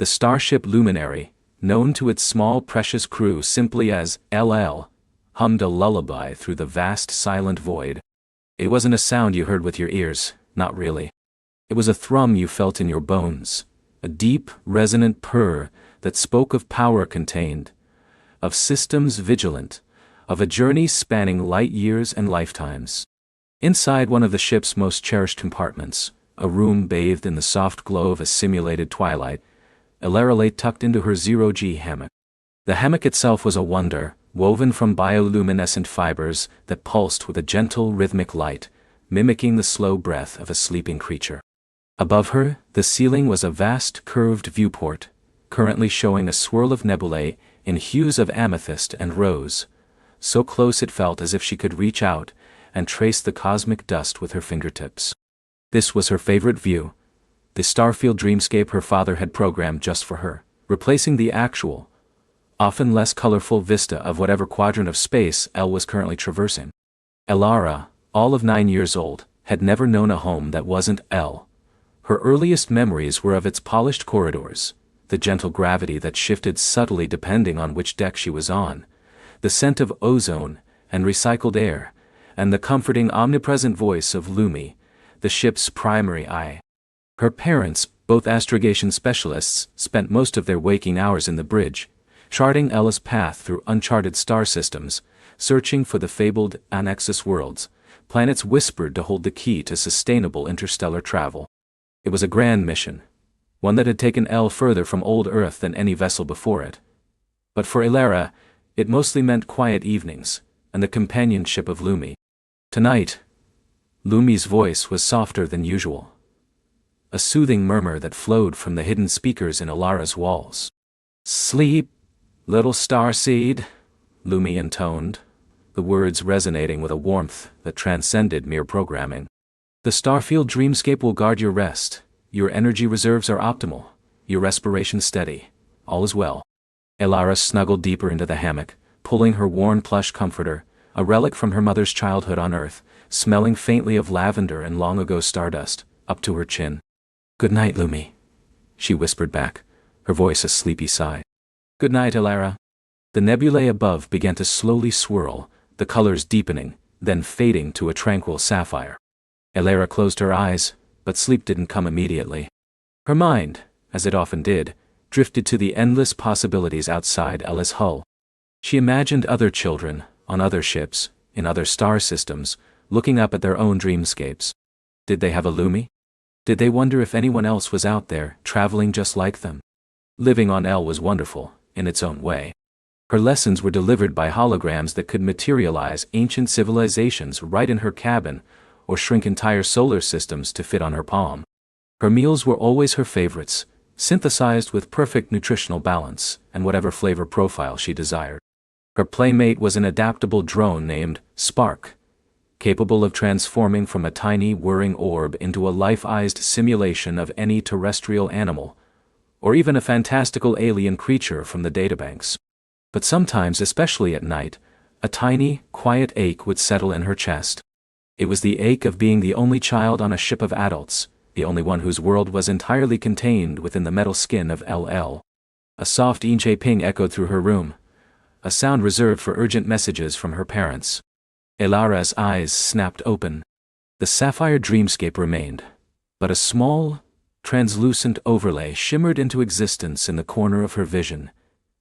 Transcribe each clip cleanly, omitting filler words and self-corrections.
The Starship luminary, known to its small precious crew simply as LL, hummed a lullaby through the vast silent void. It wasn't a sound you heard with your ears, not really. It was a thrum you felt in your bones, a deep, resonant purr that spoke of power contained, of systems vigilant, of a journey spanning light years and lifetimes. Inside one of the ship's most cherished compartments, a room bathed in the soft glow of a simulated twilight, Elara lay tucked into her zero-G hammock. The hammock itself was a wonder, woven from bioluminescent fibers that pulsed with a gentle rhythmic light, mimicking the slow breath of a sleeping creature. Above her, the ceiling was a vast curved viewport, currently showing a swirl of nebulae in hues of amethyst and rose, so close it felt as if she could reach out and trace the cosmic dust with her fingertips. This was her favorite view, the starfield dreamscape her father had programmed just for her, replacing the actual, often less colorful vista of whatever quadrant of space Elle was currently traversing. Elara, all of 9 years old, had never known a home that wasn't Elle. Her earliest memories were of its polished corridors, the gentle gravity that shifted subtly depending on which deck she was on, the scent of ozone and recycled air, and the comforting omnipresent voice of Lumi, the ship's primary eye. Her parents, both astrogation specialists, spent most of their waking hours in the bridge, charting Ella's path through uncharted star systems, searching for the fabled Annexus worlds, planets whispered to hold the key to sustainable interstellar travel. It was a grand mission, one that had taken Elle further from old Earth than any vessel before it. But for Elara, it mostly meant quiet evenings, and the companionship of Lumi. Tonight, Lumi's voice was softer than usual, a soothing murmur that flowed from the hidden speakers in Elara's walls. "Sleep, little starseed," Lumi intoned, the words resonating with a warmth that transcended mere programming. "The starfield dreamscape will guard your rest, your energy reserves are optimal, your respiration steady, all is well." Elara snuggled deeper into the hammock, pulling her worn plush comforter, a relic from her mother's childhood on Earth, smelling faintly of lavender and long-ago stardust, up to her chin. "Good night, Lumi," she whispered back, her voice a sleepy sigh. "Good night, Elara." The nebulae above began to slowly swirl, the colors deepening, then fading to a tranquil sapphire. Elara closed her eyes, but sleep didn't come immediately. Her mind, as it often did, drifted to the endless possibilities outside Ella's hull. She imagined other children, on other ships, in other star systems, looking up at their own dreamscapes. Did they have a Lumi? Did they wonder if anyone else was out there, traveling just like them? Living on Elle was wonderful, in its own way. Her lessons were delivered by holograms that could materialize ancient civilizations right in her cabin, or shrink entire solar systems to fit on her palm. Her meals were always her favorites, synthesized with perfect nutritional balance and whatever flavor profile she desired. Her playmate was an adaptable drone named Spark, capable of transforming from a tiny whirring orb into a life-ized simulation of any terrestrial animal, or even a fantastical alien creature from the databanks. But sometimes, especially at night, a tiny, quiet ache would settle in her chest. It was the ache of being the only child on a ship of adults, the only one whose world was entirely contained within the metal skin of LL. A soft inche ping echoed through her room, a sound reserved for urgent messages from her parents. Elara's eyes snapped open. The sapphire dreamscape remained, but a small, translucent overlay shimmered into existence in the corner of her vision,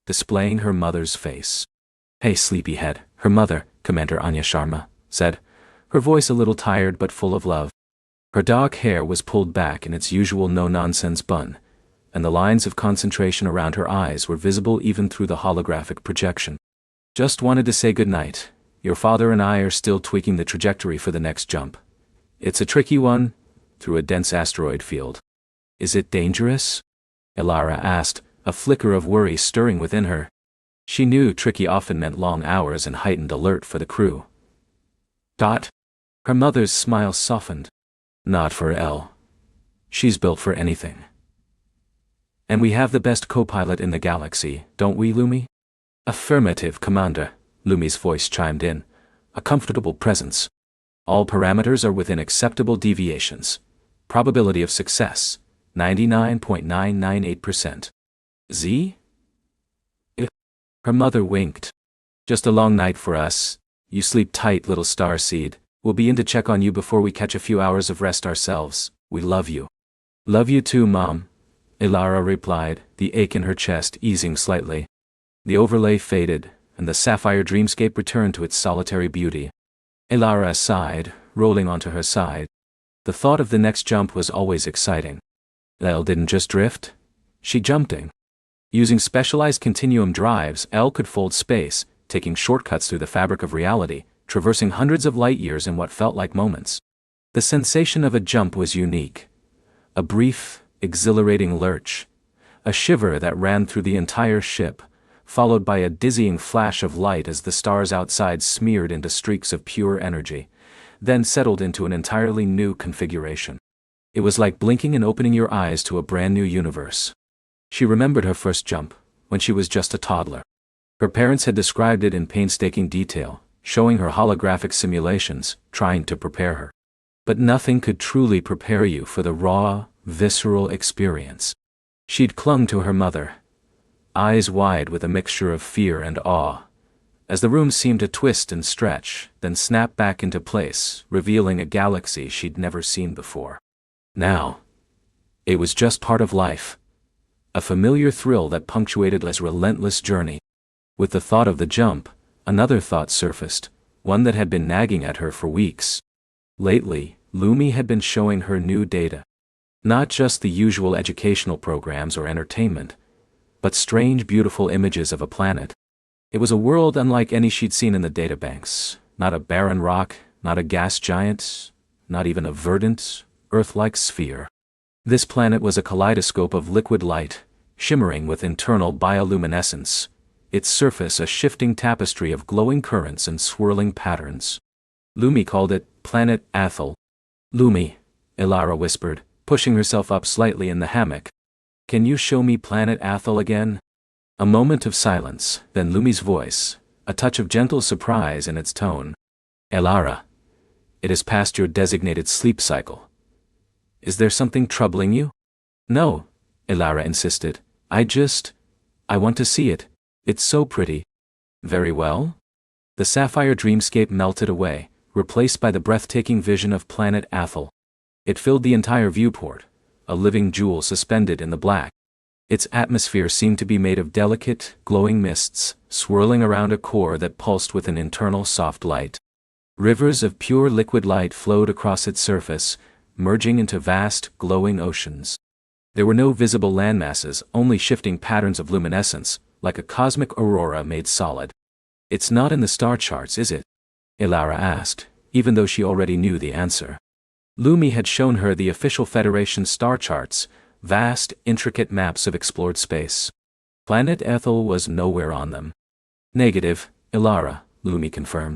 displaying her mother's face. "Hey, sleepyhead," her mother, Commander Anya Sharma, said, her voice a little tired but full of love. Her dark hair was pulled back in its usual no-nonsense bun, and the lines of concentration around her eyes were visible even through the holographic projection. "Just wanted to say good night. Your father and I are still tweaking the trajectory for the next jump. It's a tricky one, through a dense asteroid field." "Is it dangerous?" Elara asked, a flicker of worry stirring within her. She knew tricky often meant long hours and heightened alert for the crew. Her mother's smile softened. "Not for Elle. She's built for anything. And we have the best co-pilot in the galaxy, don't we, Lumi?" "Affirmative, Commander," Lumi's voice chimed in, a comfortable presence. "All parameters are within acceptable deviations. Probability of success, 99.998%. Z? Her mother winked. Just a long night for us. You sleep tight, little starseed. We'll be in to check on you before we catch a few hours of rest ourselves. We love you. Love you too, Mom, Ilara replied, the ache in her chest easing slightly. The overlay faded, and the sapphire dreamscape returned to its solitary beauty. Ilara sighed, rolling onto her side. The thought of the next jump was always exciting. Elle didn't just drift. She jumping. Using specialized continuum drives, Elle could fold space, taking shortcuts through the fabric of reality, traversing hundreds of light years in what felt like moments. The sensation of a jump was unique. A brief, exhilarating lurch. A shiver that ran through the entire ship, followed by a dizzying flash of light as the stars outside smeared into streaks of pure energy, then settled into an entirely new configuration. It was like blinking and opening your eyes to a brand new universe. She remembered her first jump, when she was just a toddler. Her parents had described it in painstaking detail, showing her holographic simulations, trying to prepare her. But nothing could truly prepare you for the raw, visceral experience. She'd clung to her mother, eyes wide with a mixture of fear and awe, as the room seemed to twist and stretch, then snap back into place, revealing a galaxy she'd never seen before. Now, it was just part of life. A familiar thrill that punctuated Le's relentless journey. With the thought of the jump, another thought surfaced, one that had been nagging at her for weeks. Lately, Lumi had been showing her new data. Not just the usual educational programs or entertainment, but strange, beautiful images of a planet. It was a world unlike any she'd seen in the databanks. Not a barren rock, not a gas giant, not even a verdant, Earth-like sphere. This planet was a kaleidoscope of liquid light, shimmering with internal bioluminescence, its surface a shifting tapestry of glowing currents and swirling patterns. Lumi called it Planet Athel. Lumi, Ilara whispered, pushing herself up slightly in the hammock. Can you show me Planet Athel again? A moment of silence, then Lumi's voice, a touch of gentle surprise in its tone. Ilara, it is past your designated sleep cycle. Is there something troubling you? No, Ilara insisted. I want to see it. It's so pretty. Very well. The sapphire dreamscape melted away, replaced by the breathtaking vision of Planet Athel. It filled the entire viewport, a living jewel suspended in the black. Its atmosphere seemed to be made of delicate, glowing mists, swirling around a core that pulsed with an internal soft light. Rivers of pure liquid light flowed across its surface, merging into vast, glowing oceans. There were no visible landmasses, only shifting patterns of luminescence, like a cosmic aurora made solid. It's not in the star charts, is it? Ilara asked, even though she already knew the answer. Lumi had shown her the official Federation star charts, vast, intricate maps of explored space. Planet Athel was nowhere on them. Negative, Ilara, Lumi confirmed.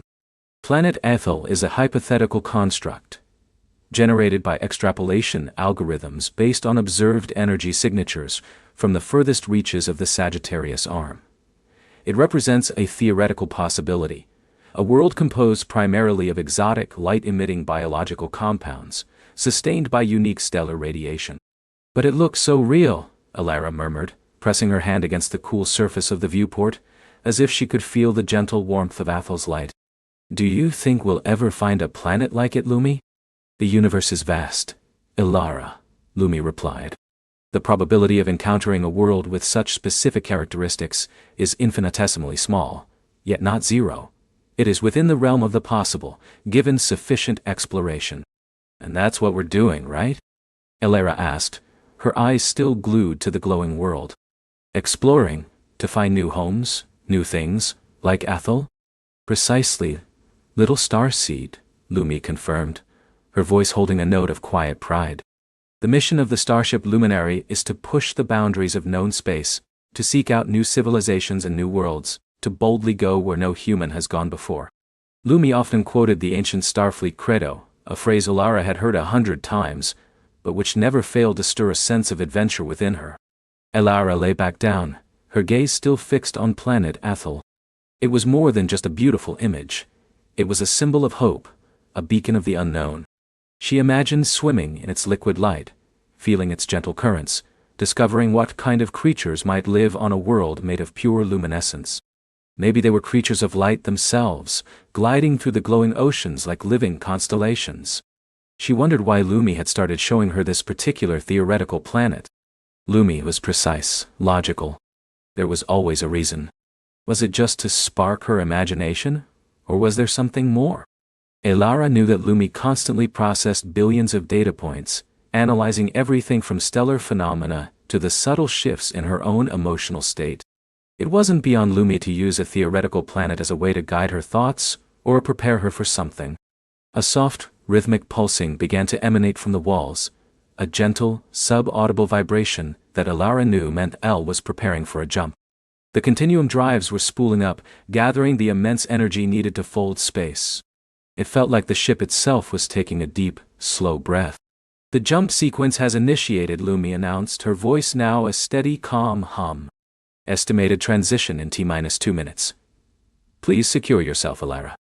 Planet Athel is a hypothetical construct, generated by extrapolation algorithms based on observed energy signatures from the furthest reaches of the Sagittarius arm. It represents a theoretical possibility, a world composed primarily of exotic, light-emitting biological compounds, sustained by unique stellar radiation. But it looks so real, Ilara murmured, pressing her hand against the cool surface of the viewport, as if she could feel the gentle warmth of Athel's light. Do you think we'll ever find a planet like it, Lumi? The universe is vast, Ilara, Lumi replied. The probability of encountering a world with such specific characteristics is infinitesimally small, yet not zero. It is within the realm of the possible, given sufficient exploration. And that's what we're doing, right? Ilara asked, her eyes still glued to the glowing world. Exploring, to find new homes, new things, like Athel? Precisely, little starseed, Lumi confirmed, her voice holding a note of quiet pride. The mission of the Starship Luminary is to push the boundaries of known space, to seek out new civilizations and new worlds, to boldly go where no human has gone before. Lumi often quoted the ancient Starfleet credo, a phrase Ilara had heard 100 times, but which never failed to stir a sense of adventure within her. Ilara lay back down, her gaze still fixed on Planet Athel. It was more than just a beautiful image. It was a symbol of hope, a beacon of the unknown. She imagined swimming in its liquid light, feeling its gentle currents, discovering what kind of creatures might live on a world made of pure luminescence. Maybe they were creatures of light themselves, gliding through the glowing oceans like living constellations. She wondered why Lumi had started showing her this particular theoretical planet. Lumi was precise, logical. There was always a reason. Was it just to spark her imagination? Or was there something more? Elara knew that Lumi constantly processed billions of data points, analyzing everything from stellar phenomena to the subtle shifts in her own emotional state. It wasn't beyond Lumi to use a theoretical planet as a way to guide her thoughts or prepare her for something. A soft, rhythmic pulsing began to emanate from the walls, a gentle, sub-audible vibration that Elara knew meant El was preparing for a jump. The continuum drives were spooling up, gathering the immense energy needed to fold space. It felt like the ship itself was taking a deep, slow breath. The jump sequence has initiated, Lumi announced, her voice now a steady, calm hum. Estimated transition in T-2 minutes. Please secure yourself, Elara.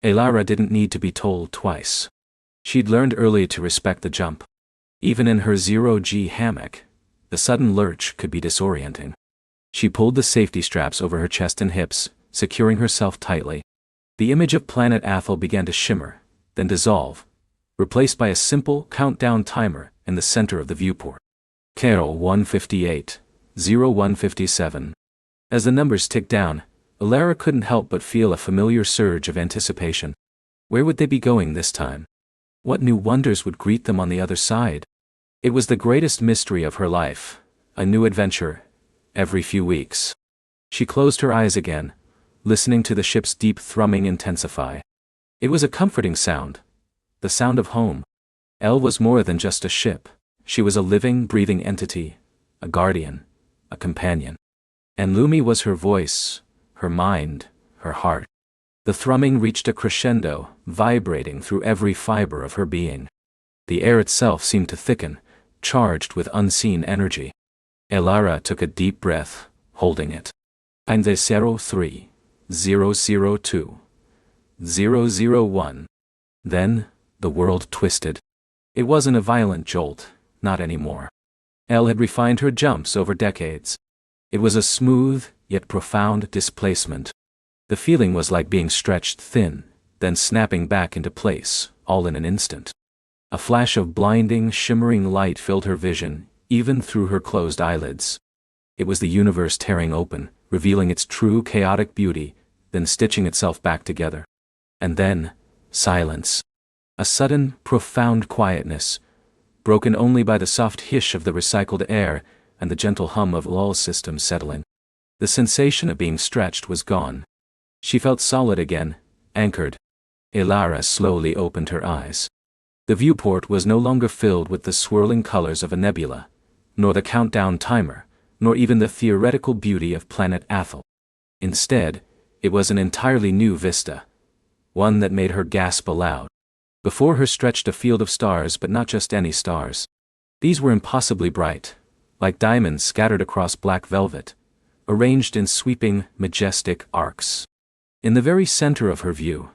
Elara didn't need to be told twice. She'd learned early to respect the jump. Even in her zero-G hammock, the sudden lurch could be disorienting. She pulled the safety straps over her chest and hips, securing herself tightly. The image of planet Athel began to shimmer, then dissolve, replaced by a simple countdown timer in the center of the viewport. Carol 158, 0157. As the numbers ticked down, Elara couldn't help but feel a familiar surge of anticipation. Where would they be going this time? What new wonders would greet them on the other side? It was the greatest mystery of her life, a new adventure, every few weeks. She closed her eyes again, listening to the ship's deep thrumming intensify. It was a comforting sound, the sound of home. El was more than just a ship. She was a living, breathing entity, a guardian, a companion. And Lumi was her voice, her mind, her heart. The thrumming reached a crescendo, vibrating through every fiber of her being. The air itself seemed to thicken, charged with unseen energy. Elara took a deep breath, holding it. 03, 002, 001. Then, the world twisted. It wasn't a violent jolt, not anymore. El had refined her jumps over decades. It was a smooth, yet profound displacement. The feeling was like being stretched thin, then snapping back into place, all in an instant. A flash of blinding, shimmering light filled her vision, even through her closed eyelids. It was the universe tearing open, revealing its true chaotic beauty, then stitching itself back together. And then, silence. A sudden, profound quietness, broken only by the soft hiss of the recycled air and the gentle hum of lull systems settling. The sensation of being stretched was gone. She felt solid again, anchored. Elara slowly opened her eyes. The viewport was no longer filled with the swirling colors of a nebula, nor the countdown timer, nor even the theoretical beauty of planet Athel. Instead, it was an entirely new vista, one that made her gasp aloud. Before her stretched a field of stars, but not just any stars. These were impossibly bright, like diamonds scattered across black velvet, arranged in sweeping, majestic arcs. In the very center of her view,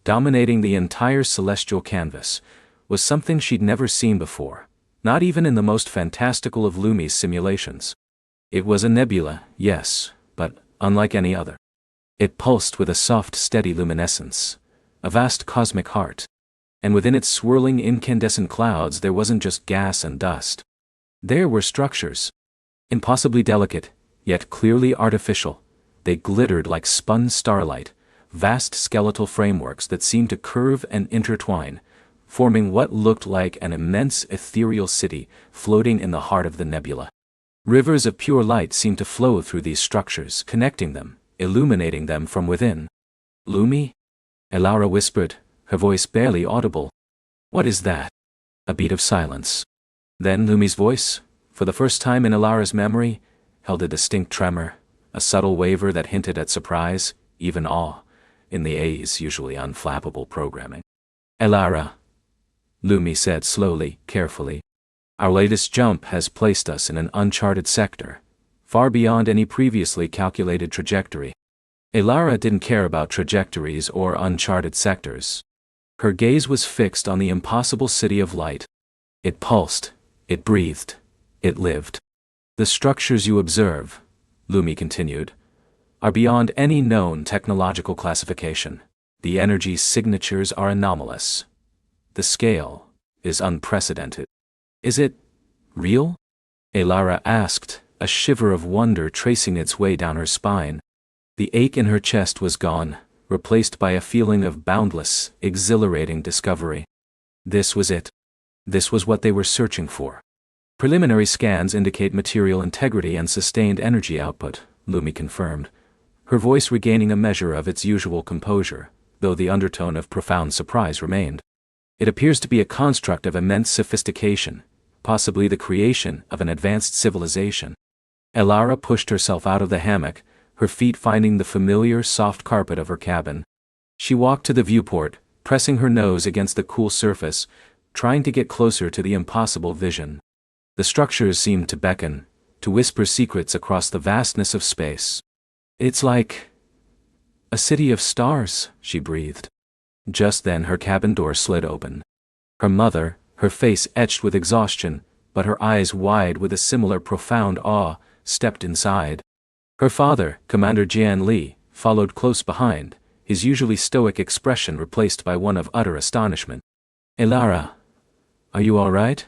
dominating the entire celestial canvas, was something she'd never seen before, not even in the most fantastical of Lumi's simulations. It was a nebula, yes, but unlike any other. It pulsed with a soft, steady luminescence, a vast cosmic heart. And within its swirling incandescent clouds there wasn't just gas and dust. There were structures. Impossibly delicate, yet clearly artificial. They glittered like spun starlight, vast skeletal frameworks that seemed to curve and intertwine, forming what looked like an immense ethereal city floating in the heart of the nebula. Rivers of pure light seemed to flow through these structures, connecting them, illuminating them from within. Lumi? Elara whispered, her voice barely audible. What is that? A beat of silence. Then Lumi's voice, for the first time in Elara's memory, held a distinct tremor, a subtle waver that hinted at surprise, even awe, in the A's usually unflappable programming. Elara, Lumi said slowly, carefully. Our latest jump has placed us in an uncharted sector, far beyond any previously calculated trajectory. Elara didn't care about trajectories or uncharted sectors. Her gaze was fixed on the impossible city of light. It pulsed, it breathed, it lived. The structures you observe, Lumi continued, are beyond any known technological classification. The energy signatures are anomalous. The scale is unprecedented. Is it real? Elara asked, a shiver of wonder tracing its way down her spine. The ache in her chest was gone, replaced by a feeling of boundless, exhilarating discovery. This was it. This was what they were searching for. Preliminary scans indicate material integrity and sustained energy output, Lumi confirmed, her voice regaining a measure of its usual composure, though the undertone of profound surprise remained. It appears to be a construct of immense sophistication, possibly the creation of an advanced civilization. Elara pushed herself out of the hammock, her feet finding the familiar soft carpet of her cabin. She walked to the viewport, pressing her nose against the cool surface, trying to get closer to the impossible vision. The structures seemed to beckon, to whisper secrets across the vastness of space. It's like a city of stars, she breathed. Just then her cabin door slid open. Her mother, her face etched with exhaustion, but her eyes wide with a similar profound awe, stepped inside. Her father, Commander Jian Li, followed close behind, his usually stoic expression replaced by one of utter astonishment. Elara, are you all right?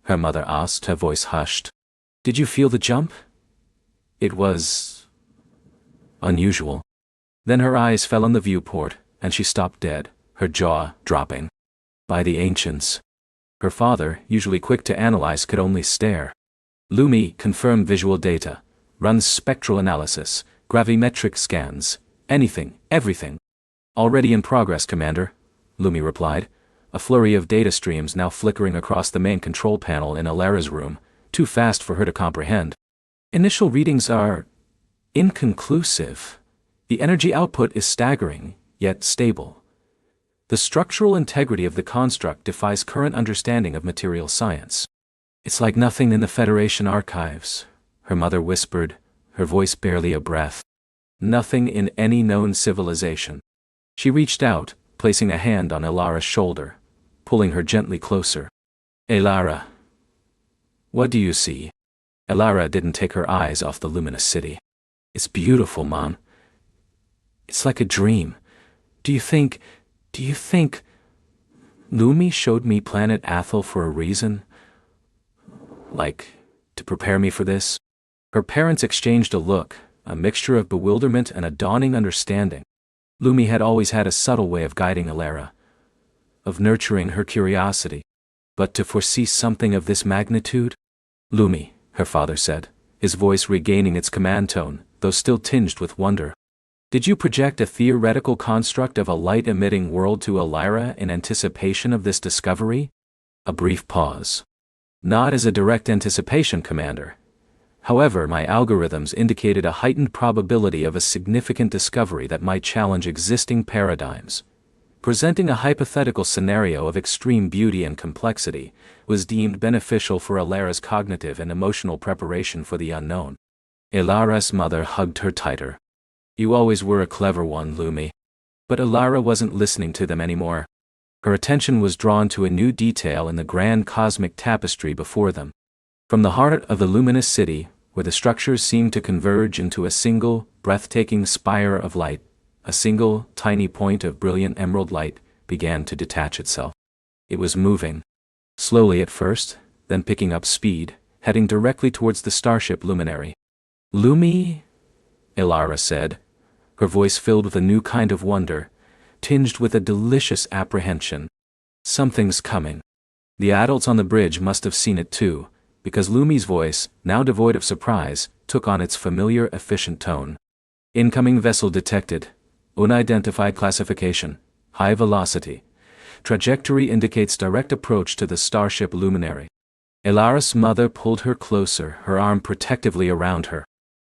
Her mother asked, her voice hushed. Did you feel the jump? It was unusual. Then her eyes fell on the viewport, and she stopped dead, her jaw dropping. By the ancients. Her father, usually quick to analyze, could only stare. Lumi confirmed visual data, runs spectral analysis, gravimetric scans, anything, everything. Already in progress, Commander, Lumi replied, a flurry of data streams now flickering across the main control panel in Elara's room, too fast for her to comprehend. Initial readings are inconclusive. The energy output is staggering, yet stable. The structural integrity of the construct defies current understanding of material science. It's like nothing in the Federation archives, her mother whispered, her voice barely a breath. Nothing in any known civilization. She reached out, placing a hand on Elara's shoulder, pulling her gently closer. Elara, what do you see? Elara didn't take her eyes off the luminous city. It's beautiful, Mom. It's like a dream. Do you think... Lumi showed me planet Athel for a reason? Like, to prepare me for this? Her parents exchanged a look, a mixture of bewilderment and a dawning understanding. Lumi had always had a subtle way of guiding Elara, of nurturing her curiosity. But to foresee something of this magnitude? Lumi, her father said, his voice regaining its command tone, though still tinged with wonder. Did you project a theoretical construct of a light-emitting world to Elara in anticipation of this discovery? A brief pause. Not as a direct anticipation, Commander. However, my algorithms indicated a heightened probability of a significant discovery that might challenge existing paradigms. Presenting a hypothetical scenario of extreme beauty and complexity was deemed beneficial for Elara's cognitive and emotional preparation for the unknown. Elara's mother hugged her tighter. You always were a clever one, Lumi. But Elara wasn't listening to them anymore. Her attention was drawn to a new detail in the grand cosmic tapestry before them. From the heart of the luminous city, where the structures seemed to converge into a single, breathtaking spire of light, a single, tiny point of brilliant emerald light began to detach itself. It was moving. Slowly at first, then picking up speed, heading directly towards the Starship luminary. Lumi? Elara said, her voice filled with a new kind of wonder, tinged with a delicious apprehension. Something's coming. The adults on the bridge must have seen it too, because Lumi's voice, now devoid of surprise, took on its familiar efficient tone. Incoming vessel detected. Unidentified classification. High velocity. Trajectory indicates direct approach to the Starship luminary. Elara's mother pulled her closer, her arm protectively around her.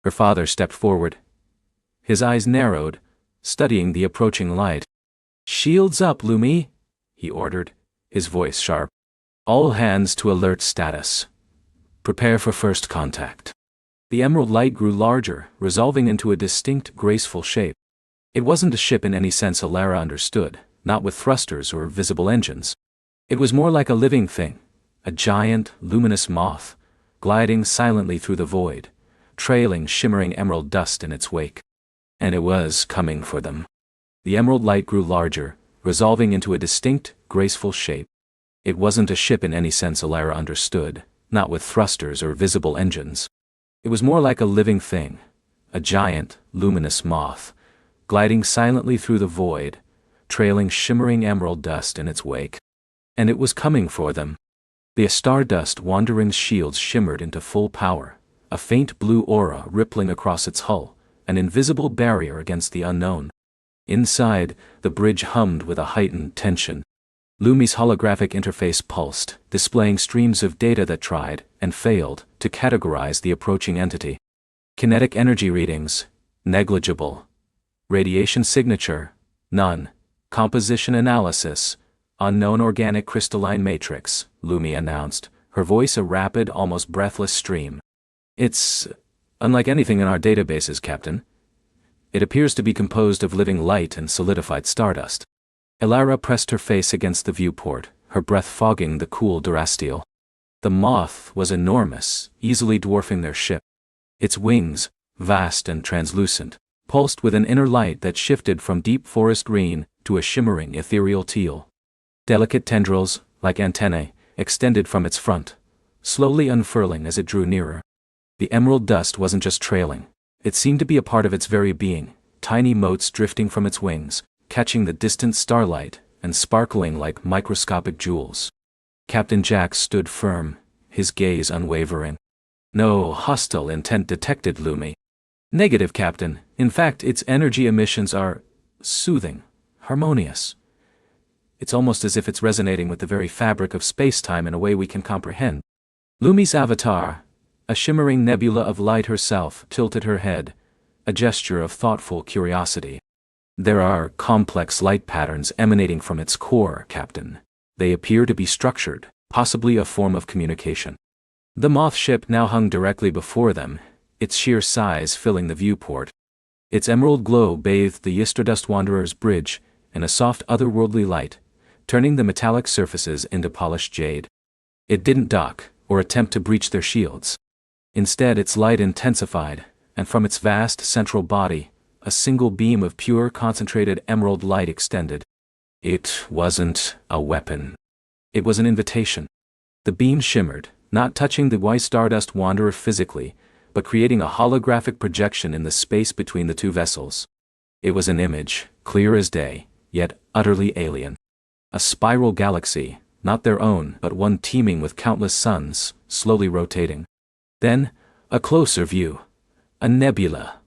Her father stepped forward. His eyes narrowed, studying the approaching light. Shields up, Lumi, he ordered, his voice sharp. All hands to alert status. Prepare for first contact. The emerald light grew larger, resolving into a distinct, graceful shape. It wasn't a ship in any sense Elara understood, not with thrusters or visible engines. It was more like a living thing, a giant, luminous moth, gliding silently through the void, trailing shimmering emerald dust in its wake. And it was coming for them. The emerald light grew larger, resolving into a distinct, graceful shape. It wasn't a ship in any sense Alara understood, not with thrusters or visible engines. It was more like a living thing, a giant, luminous moth, gliding silently through the void, trailing shimmering emerald dust in its wake. And it was coming for them. The Stardust Wandering's shields shimmered into full power, a faint blue aura rippling across its hull, an invisible barrier against the unknown. Inside, the bridge hummed with a heightened tension. Lumi's holographic interface pulsed, displaying streams of data that tried, and failed, to categorize the approaching entity. Kinetic energy readings, negligible. Radiation signature, none. Composition analysis, unknown organic crystalline matrix, Lumi announced, her voice a rapid, almost breathless stream. It's unlike anything in our databases, Captain. It appears to be composed of living light and solidified stardust. Alara pressed her face against the viewport, her breath fogging the cool durasteel. The moth was enormous, easily dwarfing their ship. Its wings, vast and translucent, pulsed with an inner light that shifted from deep forest green to a shimmering ethereal teal. Delicate tendrils, like antennae, extended from its front, slowly unfurling as it drew nearer. The emerald dust wasn't just trailing. It seemed to be a part of its very being, tiny motes drifting from its wings, catching the distant starlight and sparkling like microscopic jewels. Captain Jack stood firm, his gaze unwavering. No hostile intent detected, Lumi. Negative, Captain. In fact, its energy emissions are soothing, harmonious. It's almost as if it's resonating with the very fabric of space-time in a way we can comprehend. Lumi's avatar, a shimmering nebula of light herself, tilted her head, a gesture of thoughtful curiosity. There are complex light patterns emanating from its core, Captain. They appear to be structured, possibly a form of communication. The moth ship now hung directly before them, its sheer size filling the viewport. Its emerald glow bathed the Stardust Wanderer's bridge in a soft otherworldly light, turning the metallic surfaces into polished jade. It didn't dock, or attempt to breach their shields. Instead, its light intensified, and from its vast central body, a single beam of pure concentrated emerald light extended. It wasn't a weapon. It was an invitation. The beam shimmered, not touching the white Stardust Wanderer physically, but creating a holographic projection in the space between the two vessels. It was an image, clear as day, yet utterly alien. A spiral galaxy, not their own, but one teeming with countless suns, slowly rotating. Then, a closer view. A nebula,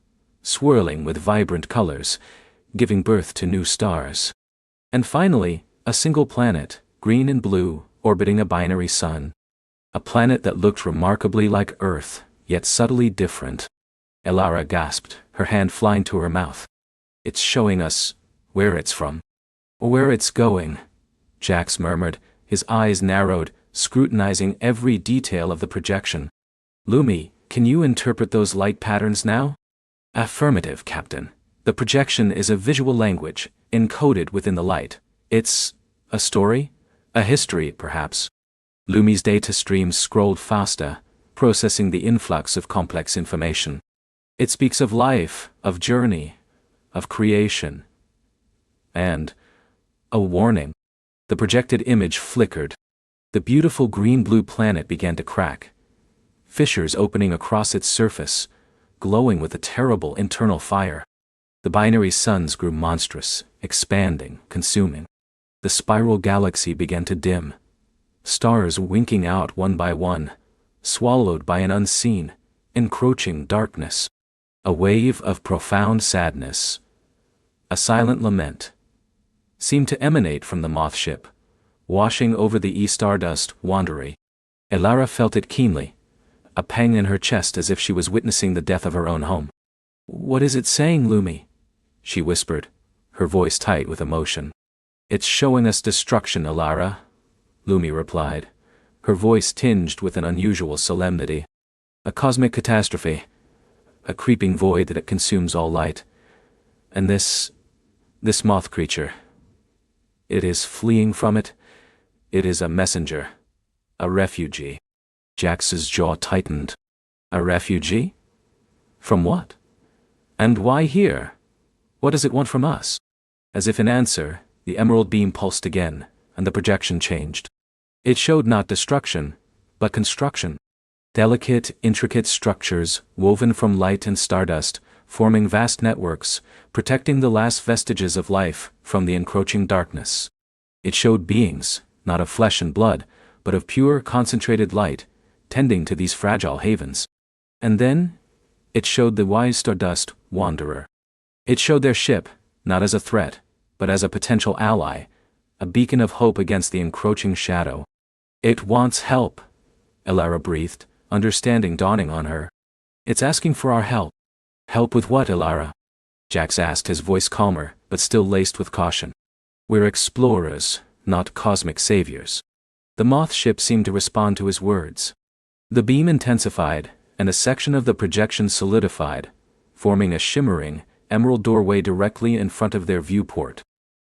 swirling with vibrant colors, giving birth to new stars. And finally, a single planet, green and blue, orbiting a binary sun. A planet that looked remarkably like Earth, yet subtly different. Alara gasped, her hand flying to her mouth. It's showing us where it's from. Or where it's going, Jax murmured, his eyes narrowed, scrutinizing every detail of the projection. Lumi, can you interpret those light patterns now? Affirmative, Captain. The projection is a visual language, encoded within the light. It's a story? A history, perhaps. Lumi's data streams scrolled faster, processing the influx of complex information. It speaks of life, of journey, of creation. And a warning. The projected image flickered. The beautiful green-blue planet began to crack, fissures opening across its surface, glowing with a terrible internal fire. The binary suns grew monstrous, expanding, consuming. The spiral galaxy began to dim, stars winking out one by one, swallowed by an unseen, encroaching darkness. A wave of profound sadness, a silent lament, seemed to emanate from the moth ship, washing over the Stardust Wanderer. Alara felt it keenly, a pang in her chest as if she was witnessing the death of her own home. What is it saying, Lumi? She whispered, her voice tight with emotion. It's showing us destruction, Alara, Lumi replied, her voice tinged with an unusual solemnity. A cosmic catastrophe, a creeping void that consumes all light. And this moth creature, it is fleeing from it. It is a messenger, a refugee. Jax's jaw tightened. A refugee? From what? And why here? What does it want from us? As if in answer, the emerald beam pulsed again, and the projection changed. It showed not destruction, but construction. Delicate, intricate structures, woven from light and stardust, forming vast networks, protecting the last vestiges of life from the encroaching darkness. It showed beings, not of flesh and blood, but of pure, concentrated light, tending to these fragile havens. And then, it showed the wise Stardust Wanderer. It showed their ship, not as a threat, but as a potential ally, a beacon of hope against the encroaching shadow. It wants help, Elara breathed, understanding dawning on her. It's asking for our help. Help with what, Elara? Jax asked, his voice calmer, but still laced with caution. We're explorers, not cosmic saviors. The moth ship seemed to respond to his words. The beam intensified, and a section of the projection solidified, forming a shimmering, emerald doorway directly in front of their viewport.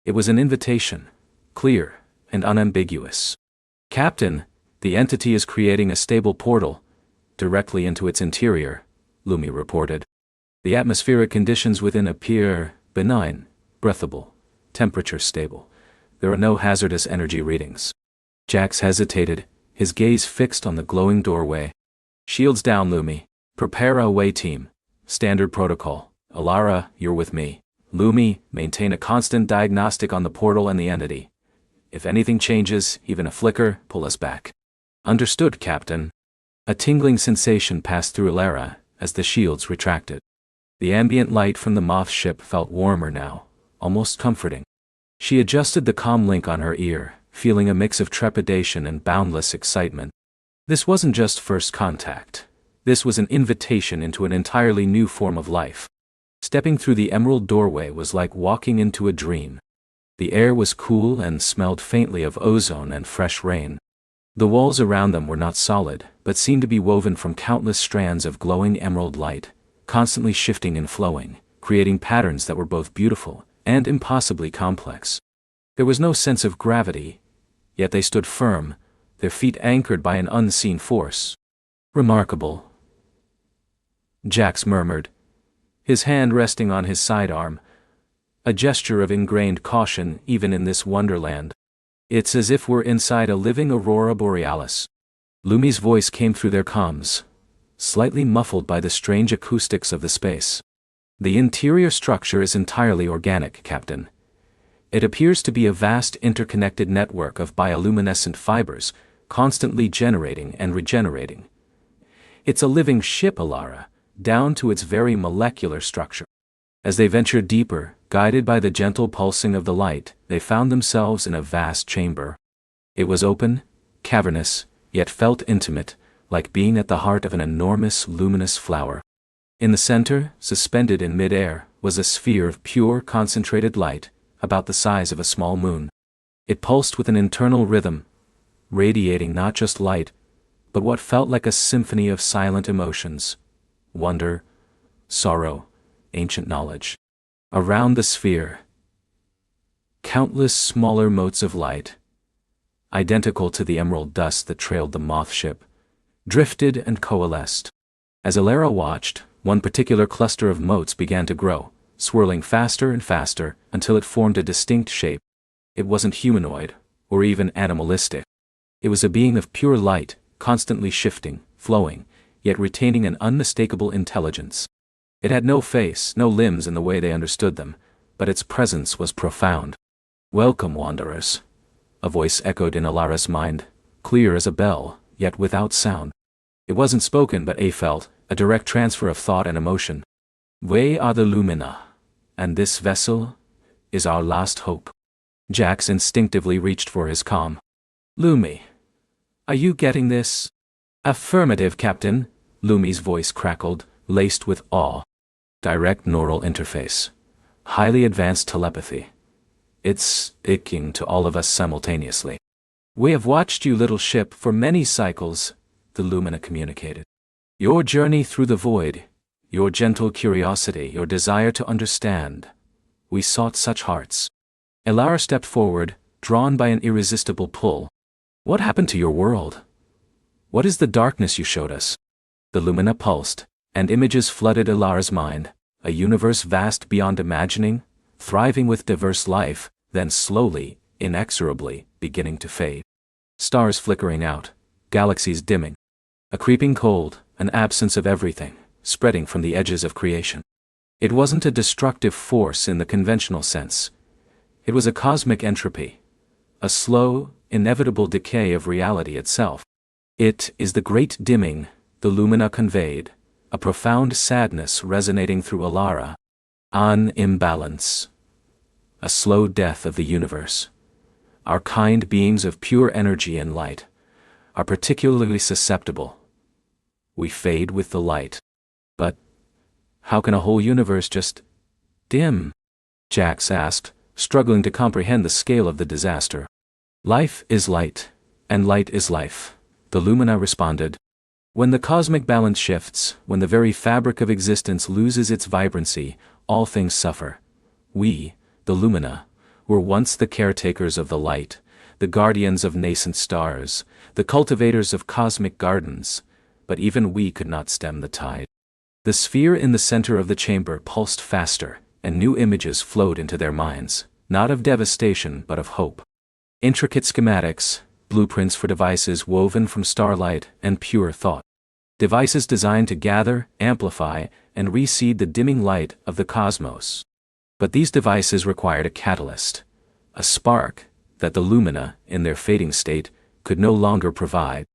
It was an invitation, clear and unambiguous. Captain, the entity is creating a stable portal directly into its interior, Lumi reported. The atmospheric conditions within appear benign, breathable, temperature stable. There are no hazardous energy readings. Jax hesitated, his gaze fixed on the glowing doorway. Shields down, Lumi. Prepare a away team. Standard protocol. Elara, you're with me. Lumi, maintain a constant diagnostic on the portal and the entity. If anything changes, even a flicker, pull us back. Understood, Captain. A tingling sensation passed through Elara as the shields retracted. The ambient light from the moth ship felt warmer now, almost comforting. She adjusted the comm link on her ear, feeling a mix of trepidation and boundless excitement. This wasn't just first contact. This was an invitation into an entirely new form of life. Stepping through the emerald doorway was like walking into a dream. The air was cool and smelled faintly of ozone and fresh rain. The walls around them were not solid, but seemed to be woven from countless strands of glowing emerald light, constantly shifting and flowing, creating patterns that were both beautiful and impossibly complex. There was no sense of gravity, yet they stood firm, their feet anchored by an unseen force. Remarkable, Jax murmured, his hand resting on his sidearm, a gesture of ingrained caution even in this wonderland. It's as if we're inside a living aurora borealis. Lumi's voice came through their comms, slightly muffled by the strange acoustics of the space. The interior structure is entirely organic, Captain. It appears to be a vast interconnected network of bioluminescent fibers, constantly generating and regenerating. It's a living ship, Elara, down to its very molecular structure. As they ventured deeper, guided by the gentle pulsing of the light, they found themselves in a vast chamber. It was open, cavernous, yet felt intimate, like being at the heart of an enormous luminous flower. In the center, suspended in mid-air, was a sphere of pure concentrated light, about the size of a small moon. It pulsed with an internal rhythm, radiating not just light, but what felt like a symphony of silent emotions: wonder, sorrow, ancient knowledge. Around the sphere, countless smaller motes of light, identical to the emerald dust that trailed the moth ship, drifted and coalesced. As Elara watched, one particular cluster of motes began to grow, swirling faster and faster until it formed a distinct shape. It wasn't humanoid, or even animalistic. It was a being of pure light, constantly shifting, flowing, yet retaining an unmistakable intelligence. It had no face, no limbs in the way they understood them, but its presence was profound. Welcome, wanderers. A voice echoed in Elara's mind, clear as a bell, yet without sound. It wasn't spoken but felt, a direct transfer of thought and emotion. We are the Lumina, and this vessel is our last hope. Jax instinctively reached for his comm. Lumi, are you getting this? Affirmative, Captain, Lumi's voice crackled, laced with awe. Direct neural interface. Highly advanced telepathy. It's icking to all of us simultaneously. We have watched you, little ship, for many cycles, the Lumina communicated. Your journey through the void, your gentle curiosity, your desire to understand. We sought such hearts. Elara stepped forward, drawn by an irresistible pull. What happened to your world? What is the darkness you showed us? The lumina pulsed, and images flooded Ilara's mind, a universe vast beyond imagining, thriving with diverse life, then slowly, inexorably, beginning to fade. Stars flickering out, galaxies dimming. A creeping cold, an absence of everything, spreading from the edges of creation. It wasn't a destructive force in the conventional sense. It was a cosmic entropy, a slow, inevitable decay of reality itself. It is the great dimming, the lumina conveyed, a profound sadness resonating through Ilara. An imbalance. A slow death of the universe. Our kind beings of pure energy and light are particularly susceptible. We fade with the light. But how can a whole universe just dim? Jax asked, struggling to comprehend the scale of the disaster. Life is light, and light is life, the lumina responded. When the cosmic balance shifts, when the very fabric of existence loses its vibrancy, all things suffer. We, the lumina, were once the caretakers of the light, the guardians of nascent stars, the cultivators of cosmic gardens, but even we could not stem the tide. The sphere in the center of the chamber pulsed faster, and new images flowed into their minds, not of devastation but of hope. Intricate schematics, blueprints for devices woven from starlight and pure thought. Devices designed to gather, amplify, and reseed the dimming light of the cosmos. But these devices required a catalyst, a spark that the lumina, in their fading state, could no longer provide.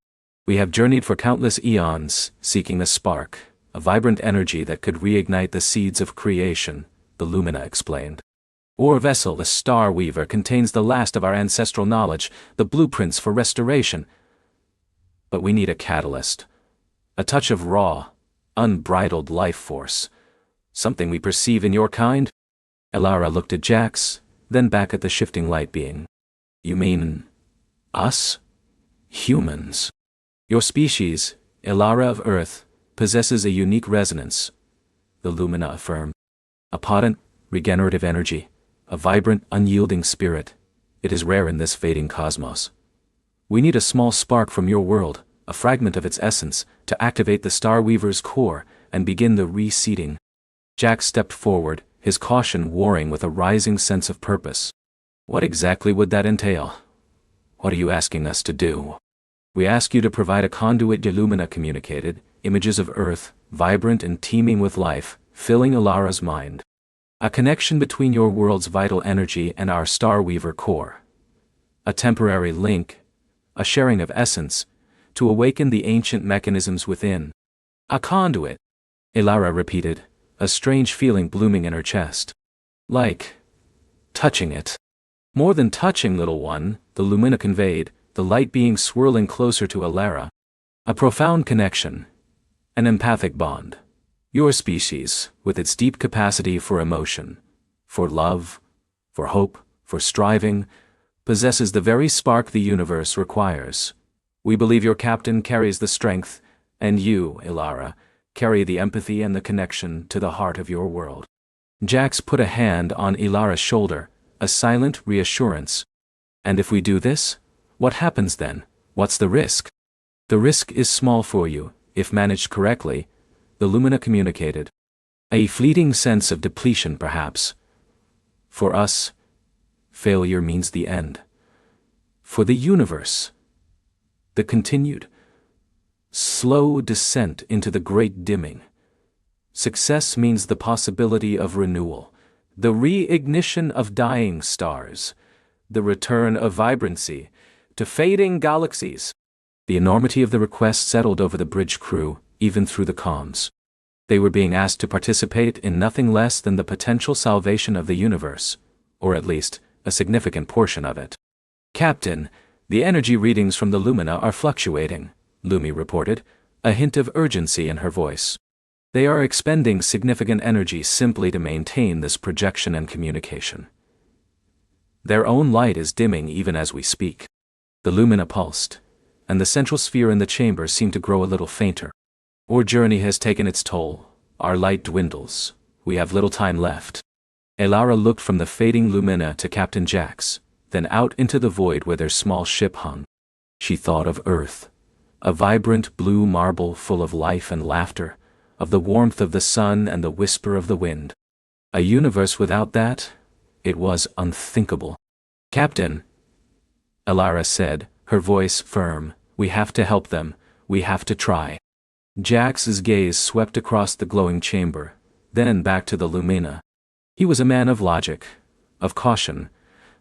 We have journeyed for countless eons, seeking a spark, a vibrant energy that could reignite the seeds of creation, the lumina explained. Our vessel, the Star Weaver, contains the last of our ancestral knowledge, the blueprints for restoration. But we need a catalyst. A touch of raw, unbridled life force. Something we perceive in your kind? Ilara looked at Jax, then back at the shifting light being. You mean us? Humans. Your species, Ilara of Earth, possesses a unique resonance, the lumina affirmed. A potent, regenerative energy, a vibrant, unyielding spirit. It is rare in this fading cosmos. We need a small spark from your world, a fragment of its essence, to activate the Star Weaver's core and begin the reseeding. Jack stepped forward, his caution warring with a rising sense of purpose. What exactly would that entail? What are you asking us to do? We ask you to provide a conduit. Lumina communicated, images of Earth, vibrant and teeming with life, filling Ilara's mind. A connection between your world's vital energy and our Star Weaver core. A temporary link, a sharing of essence, to awaken the ancient mechanisms within. A conduit, Ilara repeated, a strange feeling blooming in her chest. Like touching it. More than touching, little one, the lumina conveyed, the light being swirling closer to Ilara. A profound connection. An empathic bond. Your species, with its deep capacity for emotion, for love, for hope, for striving, possesses the very spark the universe requires. We believe your captain carries the strength, and you, Ilara, carry the empathy and the connection to the heart of your world. Jax put a hand on Ilara's shoulder, a silent reassurance. And if we do this, what happens then? What's the risk? The risk is small for you, if managed correctly, the lumina communicated. A fleeting sense of depletion, perhaps. For us, failure means the end. For the universe, the continued, slow descent into the great dimming. Success means the possibility of renewal, the reignition of dying stars, the return of vibrancy to fading galaxies. The enormity of the request settled over the bridge crew, even through the comms. They were being asked to participate in nothing less than the potential salvation of the universe, or at least, a significant portion of it. Captain, the energy readings from the lumina are fluctuating, Lumi reported, a hint of urgency in her voice. They are expending significant energy simply to maintain this projection and communication. Their own light is dimming even as we speak. The lumina pulsed, and the central sphere in the chamber seemed to grow a little fainter. Our journey has taken its toll, our light dwindles, we have little time left. Ilara looked from the fading lumina to Captain Jax, then out into the void where their small ship hung. She thought of Earth, a vibrant blue marble full of life and laughter, of the warmth of the sun and the whisper of the wind. A universe without that? It was unthinkable. "Captain," Elara said, her voice firm, "we have to help them, we have to try." Jax's gaze swept across the glowing chamber, then back to the Lumina. He was a man of logic, of caution,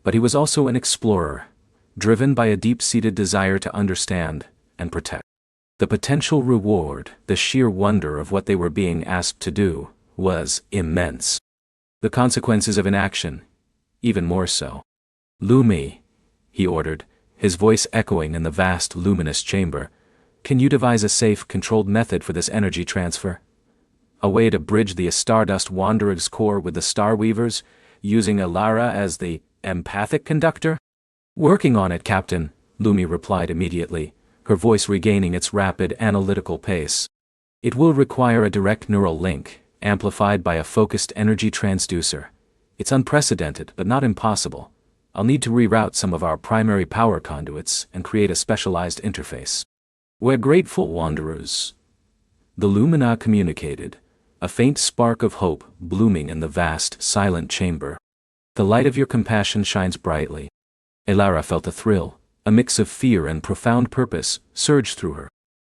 but he was also an explorer, driven by a deep-seated desire to understand and protect. The potential reward, the sheer wonder of what they were being asked to do, was immense. The consequences of inaction, even more so. "Lumi," he ordered, his voice echoing in the vast luminous chamber, "can you devise a safe, controlled method for this energy transfer? A way to bridge the Stardust Wanderer's core with the Star Weavers, using Elara as the empathic conductor?" "Working on it, Captain," Lumi replied immediately, her voice regaining its rapid, analytical pace. "It will require a direct neural link, amplified by a focused energy transducer. It's unprecedented, but not impossible. I'll need to reroute some of our primary power conduits and create a specialized interface." "We're grateful, Wanderers," the Lumina communicated, a faint spark of hope blooming in the vast, silent chamber. "The light of your compassion shines brightly." Elara felt a thrill, a mix of fear and profound purpose, surge through her.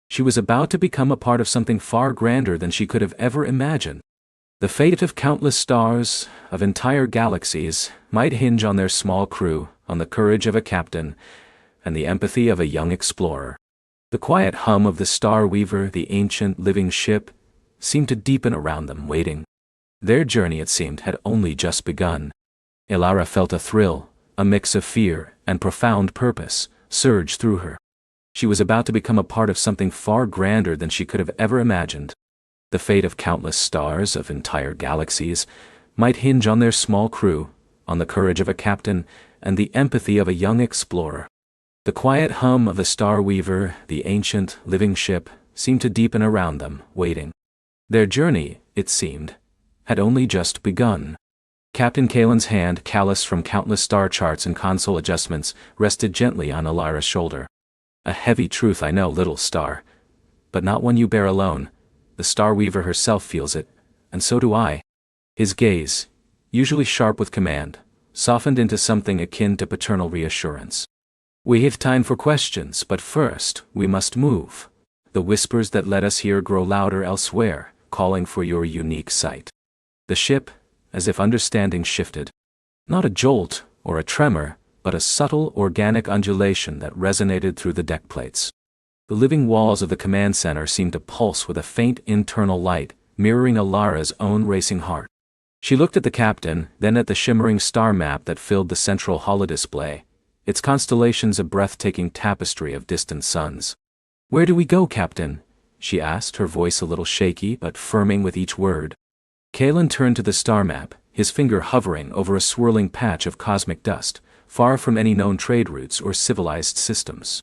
She was about to become a part of something far grander than she could have ever imagined. The fate of countless stars, of entire galaxies, might hinge on their small crew, on the courage of a captain, and the empathy of a young explorer. The quiet hum of the Star Weaver, the ancient living ship, seemed to deepen around them, waiting. Their journey, it seemed, had only just begun. Elara felt a thrill, a mix of fear and profound purpose, surge through her. She was about to become a part of something far grander than she could have ever imagined. The fate of countless stars, of entire galaxies, might hinge on their small crew, on the courage of a captain, and the empathy of a young explorer. The quiet hum of the Star Weaver, the ancient, living ship, seemed to deepen around them, waiting. Their journey, it seemed, had only just begun. Captain Kalen's hand, calloused from countless star charts and console adjustments, rested gently on Elara's shoulder. "A heavy truth, I know, little star. But not one you bear alone. The Star Weaver herself feels it, and so do I." His gaze, usually sharp with command, softened into something akin to paternal reassurance. "We have time for questions, but first, we must move. The whispers that led us here grow louder elsewhere, calling for your unique sight." The ship, as if understanding, shifted. Not a jolt or a tremor, but a subtle, organic undulation that resonated through the deck plates. The living walls of the command center seemed to pulse with a faint internal light, mirroring Elara's own racing heart. She looked at the captain, then at the shimmering star map that filled the central holodisplay, its constellations a breathtaking tapestry of distant suns. "Where do we go, Captain?" she asked, her voice a little shaky but firming with each word. Kalen turned to the star map, his finger hovering over a swirling patch of cosmic dust, far from any known trade routes or civilized systems.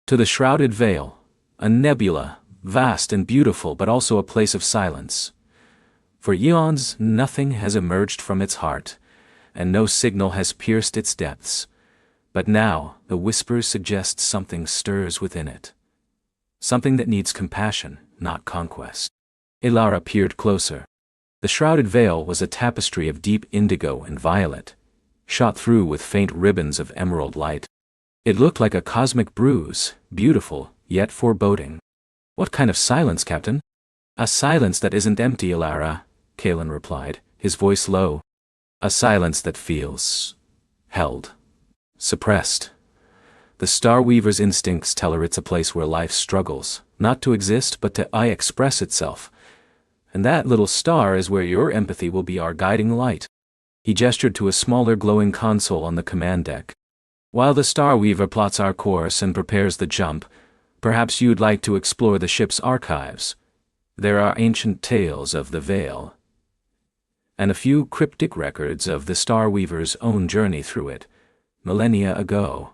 "To the Shrouded Veil, a nebula, vast and beautiful but also a place of silence. For eons nothing has emerged from its heart, and no signal has pierced its depths. But now the whispers suggest something stirs within it. Something that needs compassion, not conquest." Elara peered closer. The Shrouded Veil was a tapestry of deep indigo and violet, shot through with faint ribbons of emerald light. It looked like a cosmic bruise, beautiful, yet foreboding. "What kind of silence, Captain?" "A silence that isn't empty, Elara," Kalen replied, his voice low. "A silence that feels held, suppressed. The Star Weaver's instincts tell her it's a place where life struggles, not to exist but to express itself. And that little star is where your empathy will be our guiding light." He gestured to a smaller glowing console on the command deck. "While the Star Weaver plots our course and prepares the jump, perhaps you'd like to explore the ship's archives. There are ancient tales of the Veil, and a few cryptic records of the Star Weaver's own journey through it, millennia ago.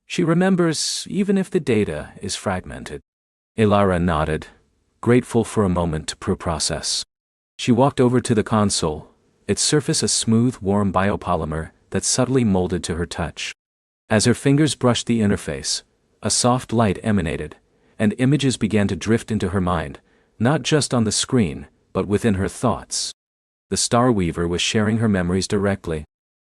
She remembers, even if the data is fragmented." Elara nodded, grateful for a moment to process. She walked over to the console, its surface a smooth, warm biopolymer that subtly molded to her touch. As her fingers brushed the interface, A soft light emanated, and images began to drift into her mind, not just on the screen, but within her thoughts. The Star Weaver was sharing her memories directly.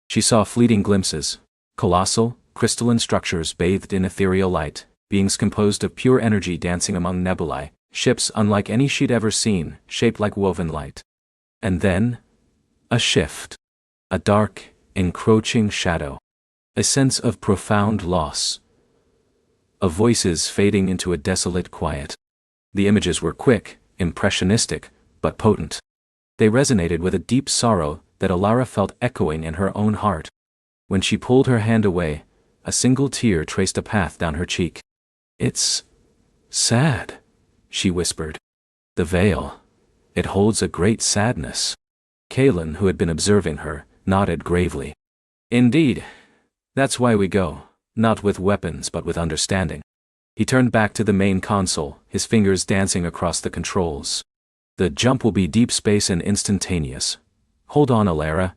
She saw fleeting glimpses, colossal, crystalline structures bathed in ethereal light, beings composed of pure energy dancing among nebulae, ships unlike any she'd ever seen, shaped like woven light. And then, a shift. A dark, encroaching shadow. A sense of profound loss. Of voices fading into a desolate quiet. The images were quick, impressionistic, but potent. They resonated with a deep sorrow that Alara felt echoing in her own heart. When she pulled her hand away, a single tear traced a path down her cheek. "It's sad," she whispered. "The veil. It holds a great sadness." Kalen, who had been observing her, nodded gravely. "Indeed. That's why we go, not with weapons but with understanding." He turned back to the main console, his fingers dancing across the controls. "The jump will be deep space and instantaneous. Hold on, Alara.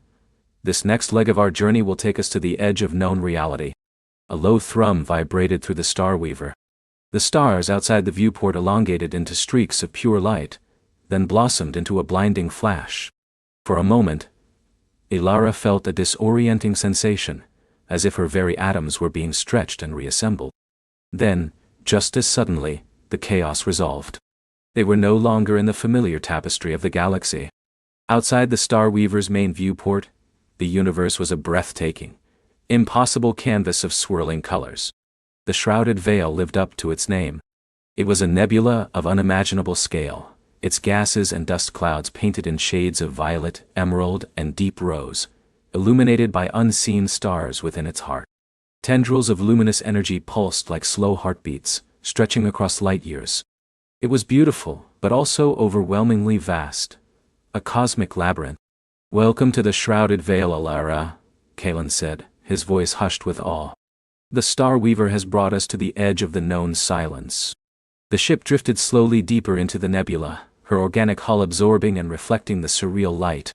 This next leg of our journey will take us to the edge of known reality." A low thrum vibrated through the Star Weaver. The stars outside the viewport elongated into streaks of pure light, then blossomed into a blinding flash. For a moment, Alara felt a disorienting sensation, as if her very atoms were being stretched and reassembled. Then, just as suddenly, the chaos resolved. They were no longer in the familiar tapestry of the galaxy. Outside the Star Weaver's main viewport, the universe was a breathtaking, impossible canvas of swirling colors. The shrouded veil lived up to its name. It was a nebula of unimaginable scale, its gases and dust clouds painted in shades of violet, emerald, and deep rose, illuminated by unseen stars within its heart. Tendrils of luminous energy pulsed like slow heartbeats, stretching across light years. It was beautiful, but also overwhelmingly vast. A cosmic labyrinth. "Welcome to the Shrouded Veil, Alara," Kalen said, his voice hushed with awe. "The Star Weaver has brought us to the edge of the known silence." The ship drifted slowly deeper into the nebula, her organic hull absorbing and reflecting the surreal light.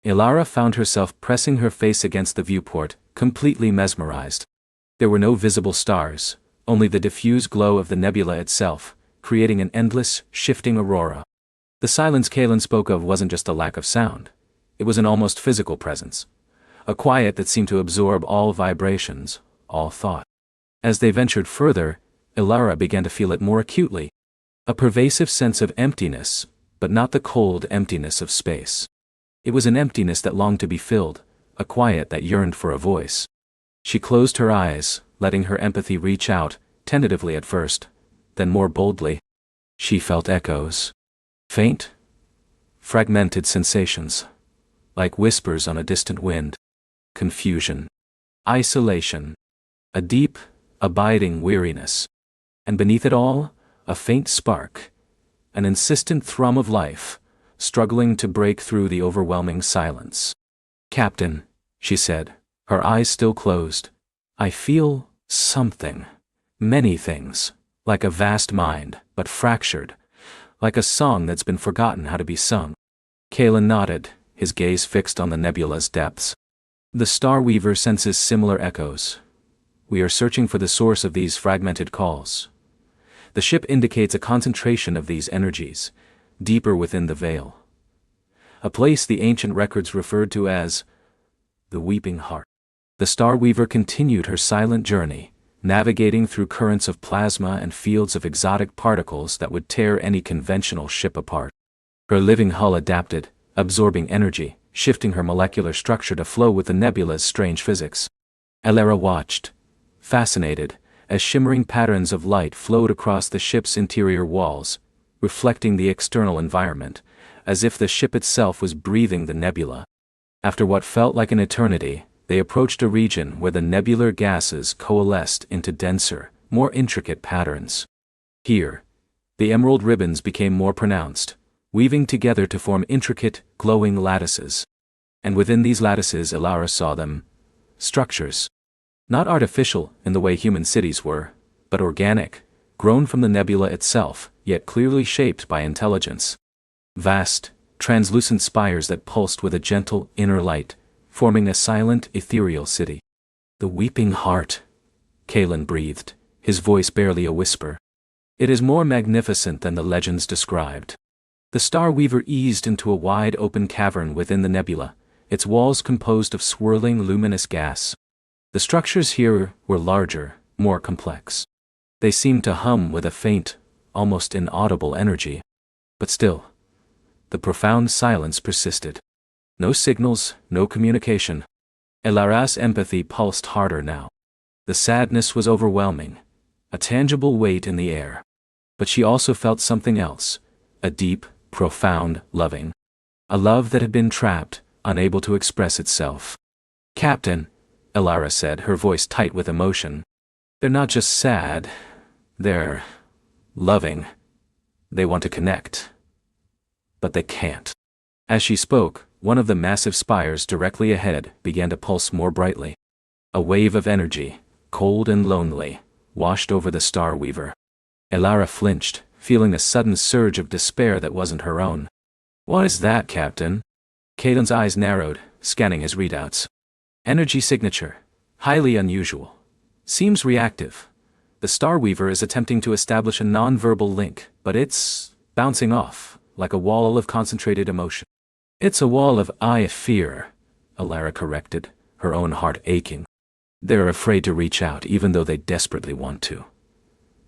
Alara found herself pressing her face against the viewport, completely mesmerized. There were no visible stars, only the diffuse glow of the nebula itself, creating an endless, shifting aurora. The silence Kalen spoke of wasn't just a lack of sound. It was an almost physical presence. A quiet that seemed to absorb all vibrations, all thought. As they ventured further, Alara began to feel it more acutely. A pervasive sense of emptiness, but not the cold emptiness of space. It was an emptiness that longed to be filled, a quiet that yearned for a voice. She closed her eyes, letting her empathy reach out, tentatively at first, then more boldly. She felt echoes. Faint, fragmented sensations, like whispers on a distant wind. Confusion. Isolation. A deep, abiding weariness. And beneath it all, a faint spark. An insistent thrum of life, struggling to break through the overwhelming silence. "Captain," she said, her eyes still closed, "I feel something. Many things. Like a vast mind, but fractured. Like a song that's been forgotten how to be sung." Kalen nodded, his gaze fixed on the nebula's depths. "The Star Weaver senses similar echoes. We are searching for the source of these fragmented calls. The ship indicates a concentration of these energies, deeper within the veil. A place the ancient records referred to as the Weeping Heart." The Star Weaver continued her silent journey, navigating through currents of plasma and fields of exotic particles that would tear any conventional ship apart. Her living hull adapted, absorbing energy, shifting her molecular structure to flow with the nebula's strange physics. Alara watched, fascinated, as shimmering patterns of light flowed across the ship's interior walls, reflecting the external environment, as if the ship itself was breathing the nebula. After what felt like an eternity, they approached a region where the nebular gases coalesced into denser, more intricate patterns. Here, the emerald ribbons became more pronounced, weaving together to form intricate, glowing lattices. And within these lattices Alara saw them. Structures. Not artificial in the way human cities were, but organic, grown from the nebula itself, yet clearly shaped by intelligence. Vast, translucent spires that pulsed with a gentle, inner light, forming a silent, ethereal city. "The Weeping Heart," Kalen breathed, his voice barely a whisper. "It is more magnificent than the legends described." The Star Weaver eased into a wide open cavern within the nebula, its walls composed of swirling luminous gas. The structures here were larger, more complex. They seemed to hum with a faint, almost inaudible energy. But still, the profound silence persisted. No signals, no communication. Elara's empathy pulsed harder now. The sadness was overwhelming, a tangible weight in the air. But she also felt something else, a deep, profound loving. A love that had been trapped, unable to express itself. "Captain," Elara said, her voice tight with emotion. "They're not just sad. They're loving. They want to connect. But they can't." As she spoke, one of the massive spires directly ahead began to pulse more brightly. A wave of energy, cold and lonely, washed over the Star Weaver. Elara flinched, feeling a sudden surge of despair that wasn't her own. "What is that, Captain?" Caelan's eyes narrowed, scanning his readouts. "Energy signature. Highly unusual. Seems reactive. The Star Weaver is attempting to establish a non-verbal link, but it's bouncing off, like a wall of concentrated emotion." "It's a wall of fear," Elara corrected, her own heart aching. "They're afraid to reach out even though they desperately want to.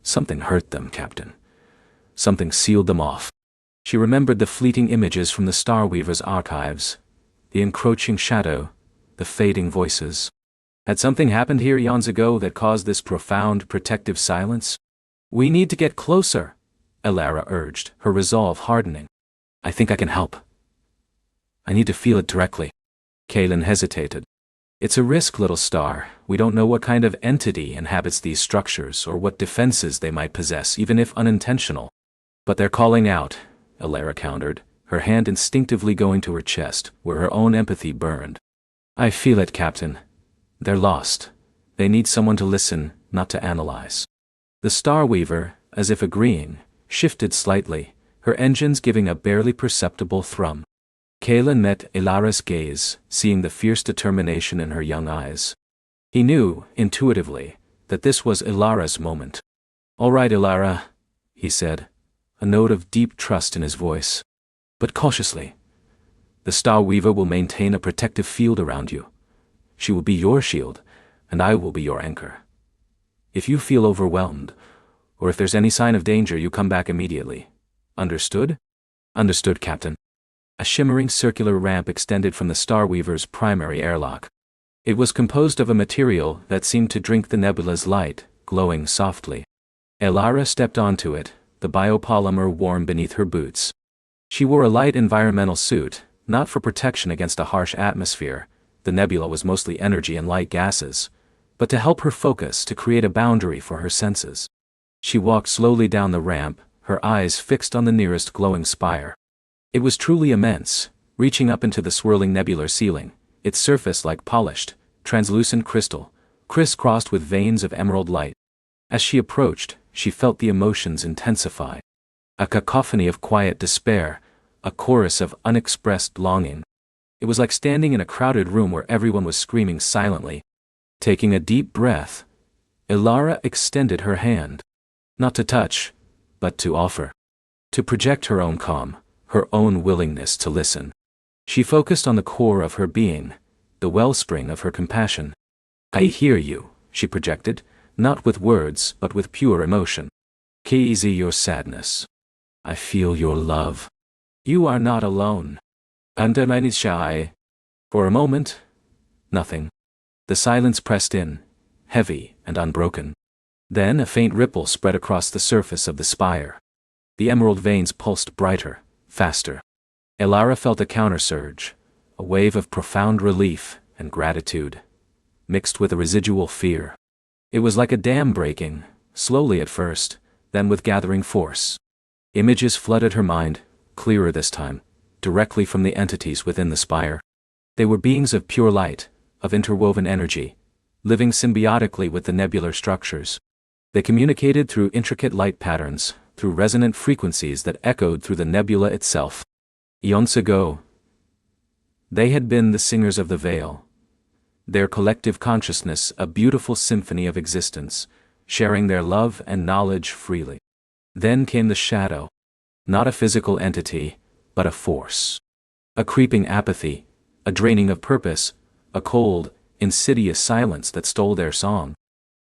Something hurt them, Captain. Something sealed them off." She remembered the fleeting images from the Star Weaver's archives, the encroaching shadow, the fading voices. Had something happened here eons ago that caused this profound, protective silence? "We need to get closer," Elara urged, her resolve hardening. "I think I can help. I need to feel it directly." Caelan hesitated. "It's a risk, little star. We don't know what kind of entity inhabits these structures or what defenses they might possess, even if unintentional." "But they're calling out," Elara countered, her hand instinctively going to her chest, where her own empathy burned. "I feel it, Captain. They're lost. They need someone to listen, not to analyze." The Star Weaver, as if agreeing, shifted slightly, her engines giving a barely perceptible thrum. Caelan met Elara's gaze, seeing the fierce determination in her young eyes. He knew, intuitively, that this was Elara's moment. "All right, Elara," he said, a note of deep trust in his voice. "But cautiously. The Star Weaver will maintain a protective field around you. She will be your shield, and I will be your anchor. If you feel overwhelmed, or if there's any sign of danger, you come back immediately. Understood?" "Understood, Captain." A shimmering circular ramp extended from the Star Weaver's primary airlock. It was composed of a material that seemed to drink the nebula's light, glowing softly. Elara stepped onto it, the biopolymer warm beneath her boots. She wore a light environmental suit, not for protection against a harsh atmosphere, the nebula was mostly energy and light gases, but to help her focus, to create a boundary for her senses. She walked slowly down the ramp, her eyes fixed on the nearest glowing spire. It was truly immense, reaching up into the swirling nebular ceiling, its surface like polished, translucent crystal, crisscrossed with veins of emerald light. As she approached, she felt the emotions intensify. A cacophony of quiet despair, a chorus of unexpressed longing. It was like standing in a crowded room where everyone was screaming silently. Taking a deep breath, Elara extended her hand. Not to touch, but to offer. To project her own calm, her own willingness to listen. She focused on the core of her being, the wellspring of her compassion. "I hear you," she projected, not with words but with pure emotion. "Easy your sadness. I feel your love. You are not alone. And shy." For a moment, nothing. The silence pressed in, heavy and unbroken. Then a faint ripple spread across the surface of the spire. The emerald veins pulsed brighter, faster. Elara felt a countersurge, a wave of profound relief and gratitude, mixed with a residual fear. It was like a dam breaking, slowly at first, then with gathering force. Images flooded her mind, clearer this time, directly from the entities within the spire. They were beings of pure light, of interwoven energy, living symbiotically with the nebular structures. They communicated through intricate light patterns, through resonant frequencies that echoed through the nebula itself. Eons ago, they had been the singers of the veil. Their collective consciousness a beautiful symphony of existence, sharing their love and knowledge freely. Then came the shadow. Not a physical entity, but a force. A creeping apathy, a draining of purpose, a cold, insidious silence that stole their song.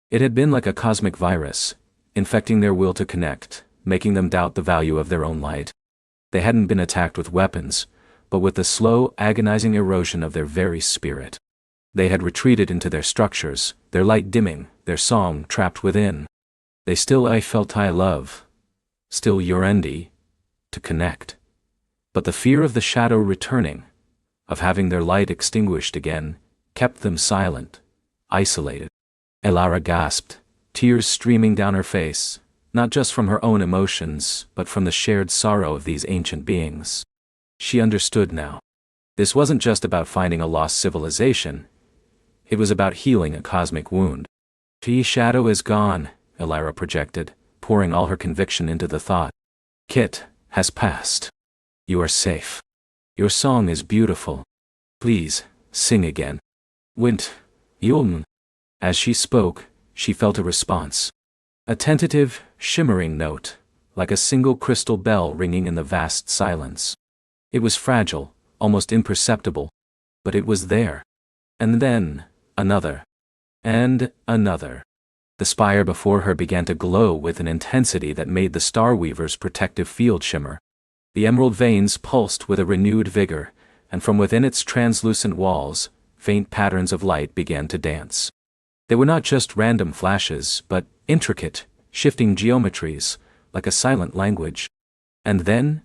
It had been like a cosmic virus, infecting their will to connect, making them doubt the value of their own light. They hadn't been attacked with weapons, but with the slow, agonizing erosion of their very spirit. They had retreated into their structures, their light dimming, their song trapped within. They still I felt I love, still Yorendi, to connect. But the fear of the shadow returning, of having their light extinguished again, kept them silent, isolated. Elara gasped, tears streaming down her face, not just from her own emotions, but from the shared sorrow of these ancient beings. She understood now. This wasn't just about finding a lost civilization. It was about healing a cosmic wound. The shadow is gone, Elara projected, pouring all her conviction into the thought. Kit has passed. You are safe. Your song is beautiful. Please, sing again. Wint, Yuln. As she spoke, she felt a response. A tentative, shimmering note, like a single crystal bell ringing in the vast silence. It was fragile, almost imperceptible, but it was there. And then, another. And another. The spire before her began to glow with an intensity that made the Starweaver's protective field shimmer. The emerald veins pulsed with a renewed vigor, and from within its translucent walls, faint patterns of light began to dance. They were not just random flashes, but intricate, shifting geometries, like a silent language. And then,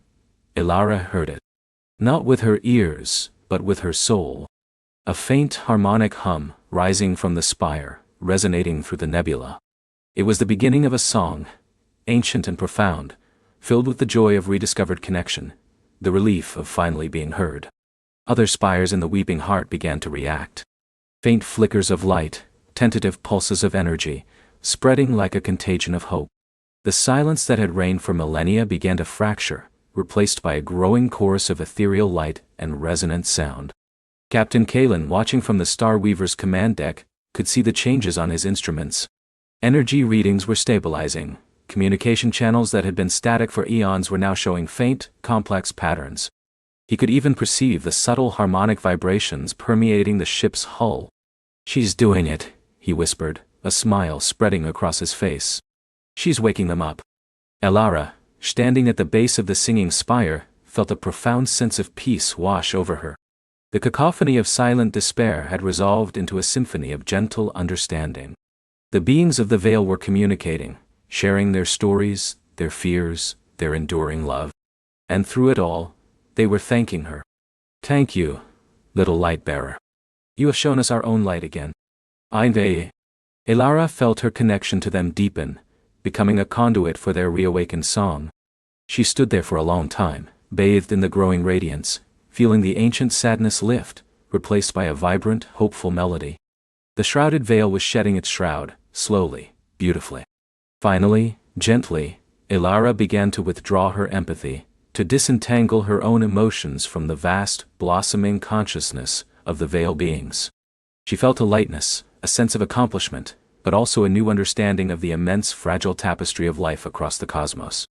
Elara heard it. Not with her ears, but with her soul. A faint harmonic hum rising from the spire, resonating through the nebula. It was the beginning of a song, ancient and profound, filled with the joy of rediscovered connection, the relief of finally being heard. Other spires in the weeping heart began to react. Faint flickers of light, tentative pulses of energy, spreading like a contagion of hope. The silence that had reigned for millennia began to fracture, replaced by a growing chorus of ethereal light and resonant sound. Captain Kalen, watching from the Starweaver's command deck, could see the changes on his instruments. Energy readings were stabilizing. Communication channels that had been static for eons were now showing faint, complex patterns. He could even perceive the subtle harmonic vibrations permeating the ship's hull. She's doing it, he whispered, a smile spreading across his face. She's waking them up. Elara, standing at the base of the singing spire, felt a profound sense of peace wash over her. The cacophony of silent despair had resolved into a symphony of gentle understanding. The beings of the Veil were communicating, sharing their stories, their fears, their enduring love. And through it all, they were thanking her. Thank you, little light bearer. You have shown us our own light again. Elara felt her connection to them deepen, becoming a conduit for their reawakened song. She stood there for a long time, bathed in the growing radiance, feeling the ancient sadness lift, replaced by a vibrant, hopeful melody. The shrouded veil was shedding its shroud, slowly, beautifully. Finally, gently, Elara began to withdraw her empathy, to disentangle her own emotions from the vast, blossoming consciousness of the Veil beings. She felt a lightness, a sense of accomplishment, but also a new understanding of the immense fragile tapestry of life across the cosmos.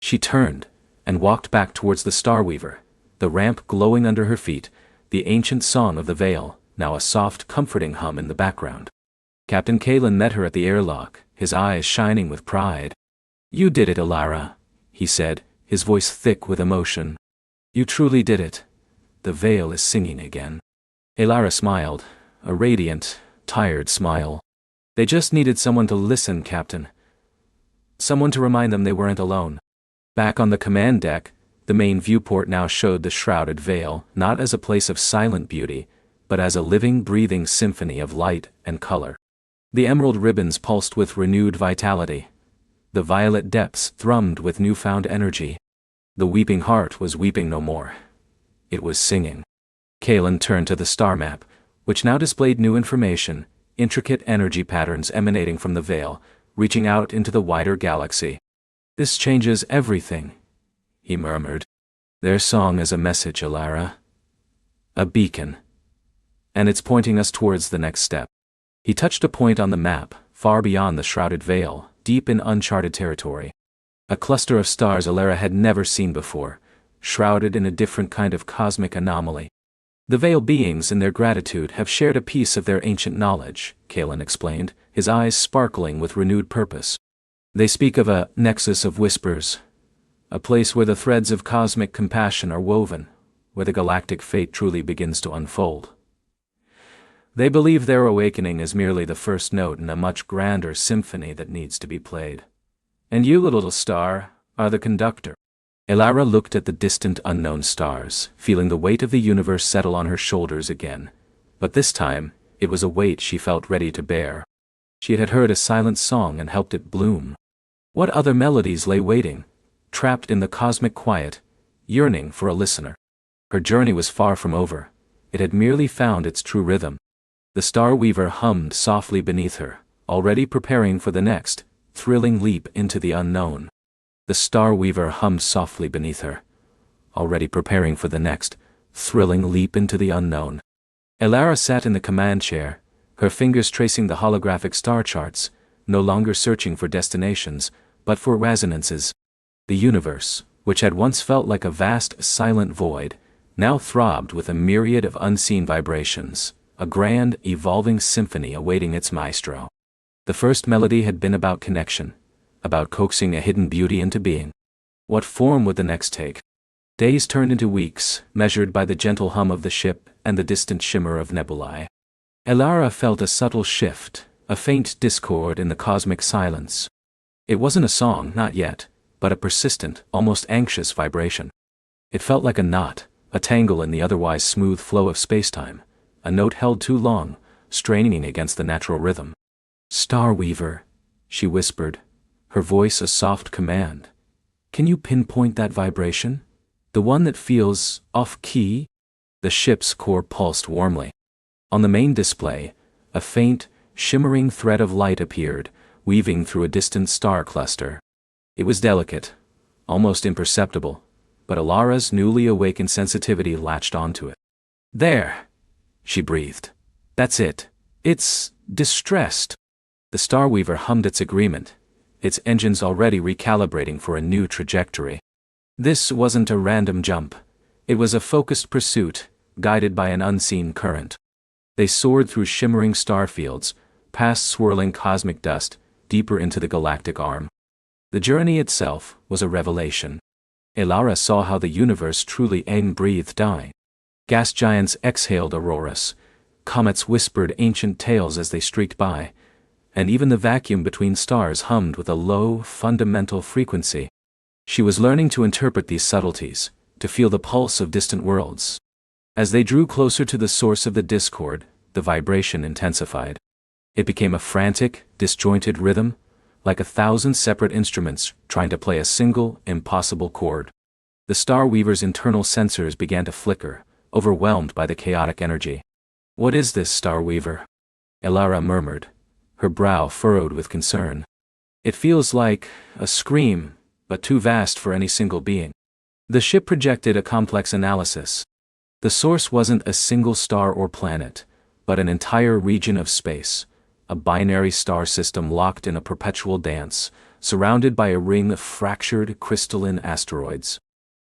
She turned, and walked back towards the Starweaver, the ramp glowing under her feet, the ancient song of the Veil, now a soft, comforting hum in the background. Captain Kalen met her at the airlock, his eyes shining with pride. You did it, Elara, he said, his voice thick with emotion. You truly did it. The Veil is singing again. Elara smiled, a radiant, tired smile. They just needed someone to listen, Captain. Someone to remind them they weren't alone. Back on the command deck, the main viewport now showed the shrouded Veil, not as a place of silent beauty, but as a living, breathing symphony of light and color. The emerald ribbons pulsed with renewed vitality. The violet depths thrummed with newfound energy. The weeping heart was weeping no more. It was singing. Kalen turned to the star map, which now displayed new information, intricate energy patterns emanating from the Veil, reaching out into the wider galaxy. This changes everything, he murmured. Their song is a message, Elara. A beacon. And it's pointing us towards the next step. He touched a point on the map, far beyond the shrouded veil, deep in uncharted territory. A cluster of stars Alara had never seen before, shrouded in a different kind of cosmic anomaly. The Veil beings in their gratitude have shared a piece of their ancient knowledge, Kalen explained, his eyes sparkling with renewed purpose. They speak of a nexus of whispers, a place where the threads of cosmic compassion are woven, where the galactic fate truly begins to unfold. They believe their awakening is merely the first note in a much grander symphony that needs to be played. And you, little star, are the conductor. Alara looked at the distant unknown stars, feeling the weight of the universe settle on her shoulders again. But this time, it was a weight she felt ready to bear. She had heard a silent song and helped it bloom. What other melodies lay waiting, trapped in the cosmic quiet, yearning for a listener? Her journey was far from over. It had merely found its true rhythm. The Star Weaver hummed softly beneath her, already preparing for the next, thrilling leap into the unknown. The Star Weaver hummed softly beneath her, already preparing for the next, thrilling leap into the unknown. Alara sat in the command chair, her fingers tracing the holographic star charts, no longer searching for destinations, but for resonances. The universe, which had once felt like a vast, silent void, now throbbed with a myriad of unseen vibrations, a grand, evolving symphony awaiting its maestro. The first melody had been about connection, about coaxing a hidden beauty into being. What form would the next take? Days turned into weeks, measured by the gentle hum of the ship and the distant shimmer of nebulae. Alara felt a subtle shift, a faint discord in the cosmic silence. It wasn't a song, not yet, but a persistent, almost anxious vibration. It felt like a knot, a tangle in the otherwise smooth flow of spacetime, a note held too long, straining against the natural rhythm. "Star Weaver," she whispered, her voice a soft command. "Can you pinpoint that vibration? The one that feels off-key?" The ship's core pulsed warmly. On the main display, a faint, shimmering thread of light appeared, weaving through a distant star cluster. It was delicate, almost imperceptible, but Alara's newly awakened sensitivity latched onto it. "There," she breathed. "That's it. It's distressed." The Star Weaver hummed its agreement, its engines already recalibrating for a new trajectory. This wasn't a random jump. It was a focused pursuit, guided by an unseen current. They soared through shimmering star fields, past swirling cosmic dust, deeper into the galactic arm. The journey itself was a revelation. Alara saw how the universe truly breathed die. Gas giants exhaled auroras, comets whispered ancient tales as they streaked by, and even the vacuum between stars hummed with a low, fundamental frequency. She was learning to interpret these subtleties, to feel the pulse of distant worlds. As they drew closer to the source of the discord, the vibration intensified. It became a frantic, disjointed rhythm, like 1,000 separate instruments trying to play a single, impossible chord. The Star Weaver's internal sensors began to flicker, overwhelmed by the chaotic energy. "What is this, Star Weaver?" Alara murmured, her brow furrowed with concern. "It feels like a scream, but too vast for any single being." The ship projected a complex analysis. The source wasn't a single star or planet, but an entire region of space, a binary star system locked in a perpetual dance, surrounded by a ring of fractured, crystalline asteroids.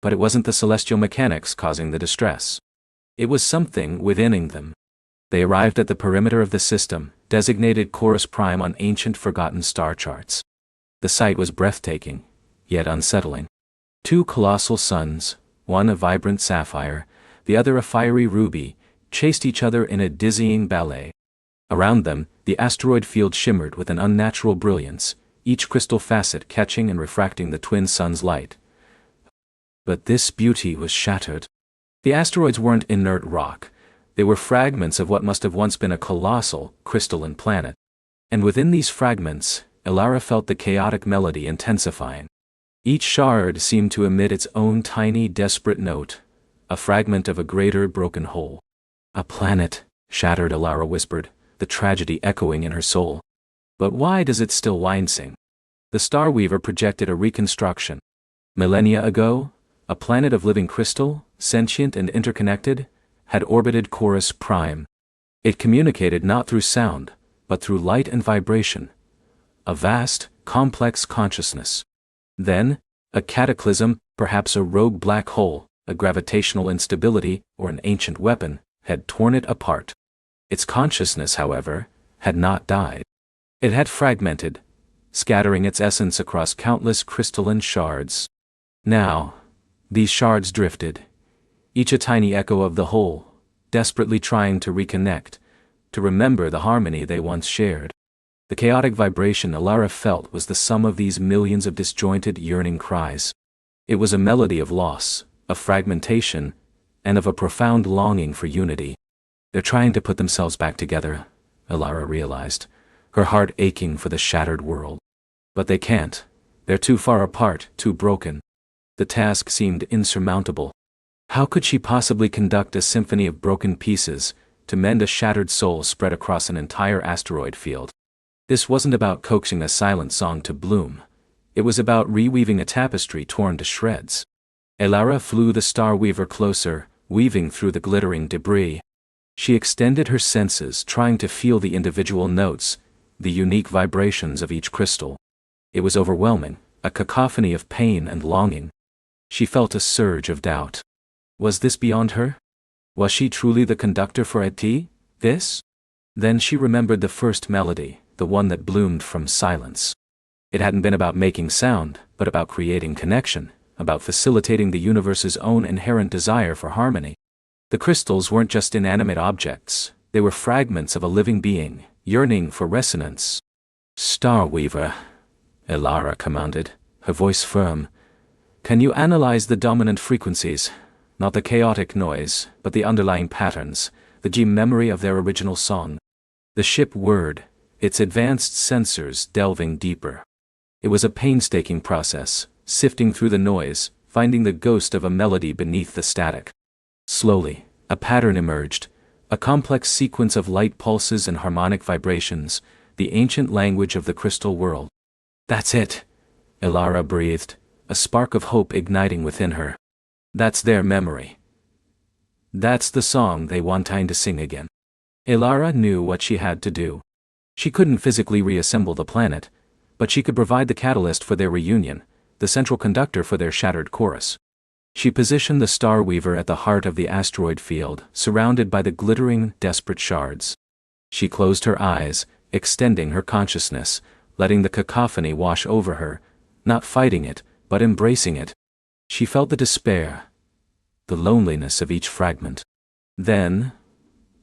But it wasn't the celestial mechanics causing the distress. It was something within them. They arrived at the perimeter of the system, designated Chorus Prime on ancient forgotten star charts. The sight was breathtaking, yet unsettling. Two colossal suns, one a vibrant sapphire, the other a fiery ruby, chased each other in a dizzying ballet. Around them, the asteroid field shimmered with an unnatural brilliance, each crystal facet catching and refracting the twin suns' light. But this beauty was shattered. The asteroids weren't inert rock. They were fragments of what must have once been a colossal, crystalline planet. And within these fragments, Alara felt the chaotic melody intensifying. Each shard seemed to emit its own tiny, desperate note, a fragment of a greater broken whole. "A planet," shattered, Alara whispered, the tragedy echoing in her soul. "But why does it still sing?" The Star Weaver projected a reconstruction. Millennia ago, a planet of living crystal, sentient and interconnected, had orbited Chorus Prime. It communicated not through sound, but through light and vibration, a vast, complex consciousness. Then, a cataclysm, perhaps a rogue black hole, a gravitational instability, or an ancient weapon, had torn it apart. Its consciousness, however, had not died. It had fragmented, scattering its essence across countless crystalline shards. Now, these shards drifted, each a tiny echo of the whole, desperately trying to reconnect, to remember the harmony they once shared. The chaotic vibration Alara felt was the sum of these millions of disjointed, yearning cries. It was a melody of loss, of fragmentation, and of a profound longing for unity. They're trying to put themselves back together, Alara realized, her heart aching for the shattered world. But they can't. They're too far apart, too broken. The task seemed insurmountable. How could she possibly conduct a symphony of broken pieces to mend a shattered soul spread across an entire asteroid field? This wasn't about coaxing a silent song to bloom. It was about reweaving a tapestry torn to shreds. Alara flew the Star Weaver closer, weaving through the glittering debris. She extended her senses, trying to feel the individual notes, the unique vibrations of each crystal. It was overwhelming, a cacophony of pain and longing. She felt a surge of doubt. Was this beyond her? Was she truly the conductor for ET? This? Then she remembered the first melody, the one that bloomed from silence. It hadn't been about making sound, but about creating connection, about facilitating the universe's own inherent desire for harmony. The crystals weren't just inanimate objects, they were fragments of a living being, yearning for resonance. Star Weaver, Alara commanded, her voice firm. Can you analyze the dominant frequencies? Not the chaotic noise, but the underlying patterns, the gene memory of their original song. The ship whirred, its advanced sensors delving deeper. It was a painstaking process, sifting through the noise, finding the ghost of a melody beneath the static. Slowly, a pattern emerged, a complex sequence of light pulses and harmonic vibrations, the ancient language of the crystal world. That's it, Alara breathed, a spark of hope igniting within her. That's their memory. That's the song they want to sing again. Alara knew what she had to do. She couldn't physically reassemble the planet, but she could provide the catalyst for their reunion, the central conductor for their shattered chorus. She positioned the Star Weaver at the heart of the asteroid field, surrounded by the glittering, desperate shards. She closed her eyes, extending her consciousness, letting the cacophony wash over her, not fighting it, but embracing it. She felt the despair, the loneliness of each fragment. Then,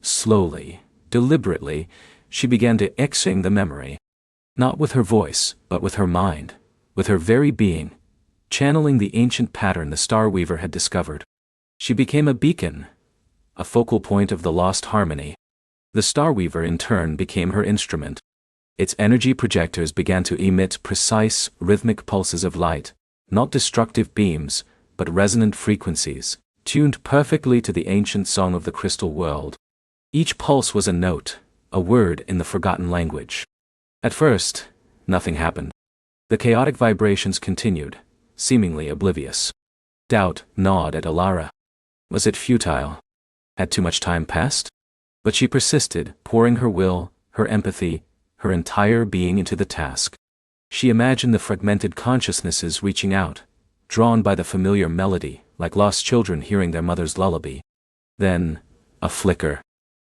slowly, deliberately, she began to exing the memory. Not with her voice, but with her mind, with her very being, channeling the ancient pattern the Star Weaver had discovered. She became a beacon, a focal point of the lost harmony. The Star Weaver in turn became her instrument. Its energy projectors began to emit precise, rhythmic pulses of light, not destructive beams, but resonant frequencies, tuned perfectly to the ancient song of the crystal world. Each pulse was a note, a word in the forgotten language. At first, nothing happened. The chaotic vibrations continued, seemingly oblivious. Doubt gnawed at Alara. Was it futile? Had too much time passed? But she persisted, pouring her will, her empathy, her entire being into the task. She imagined the fragmented consciousnesses reaching out, drawn by the familiar melody, like lost children hearing their mother's lullaby. Then, a flicker.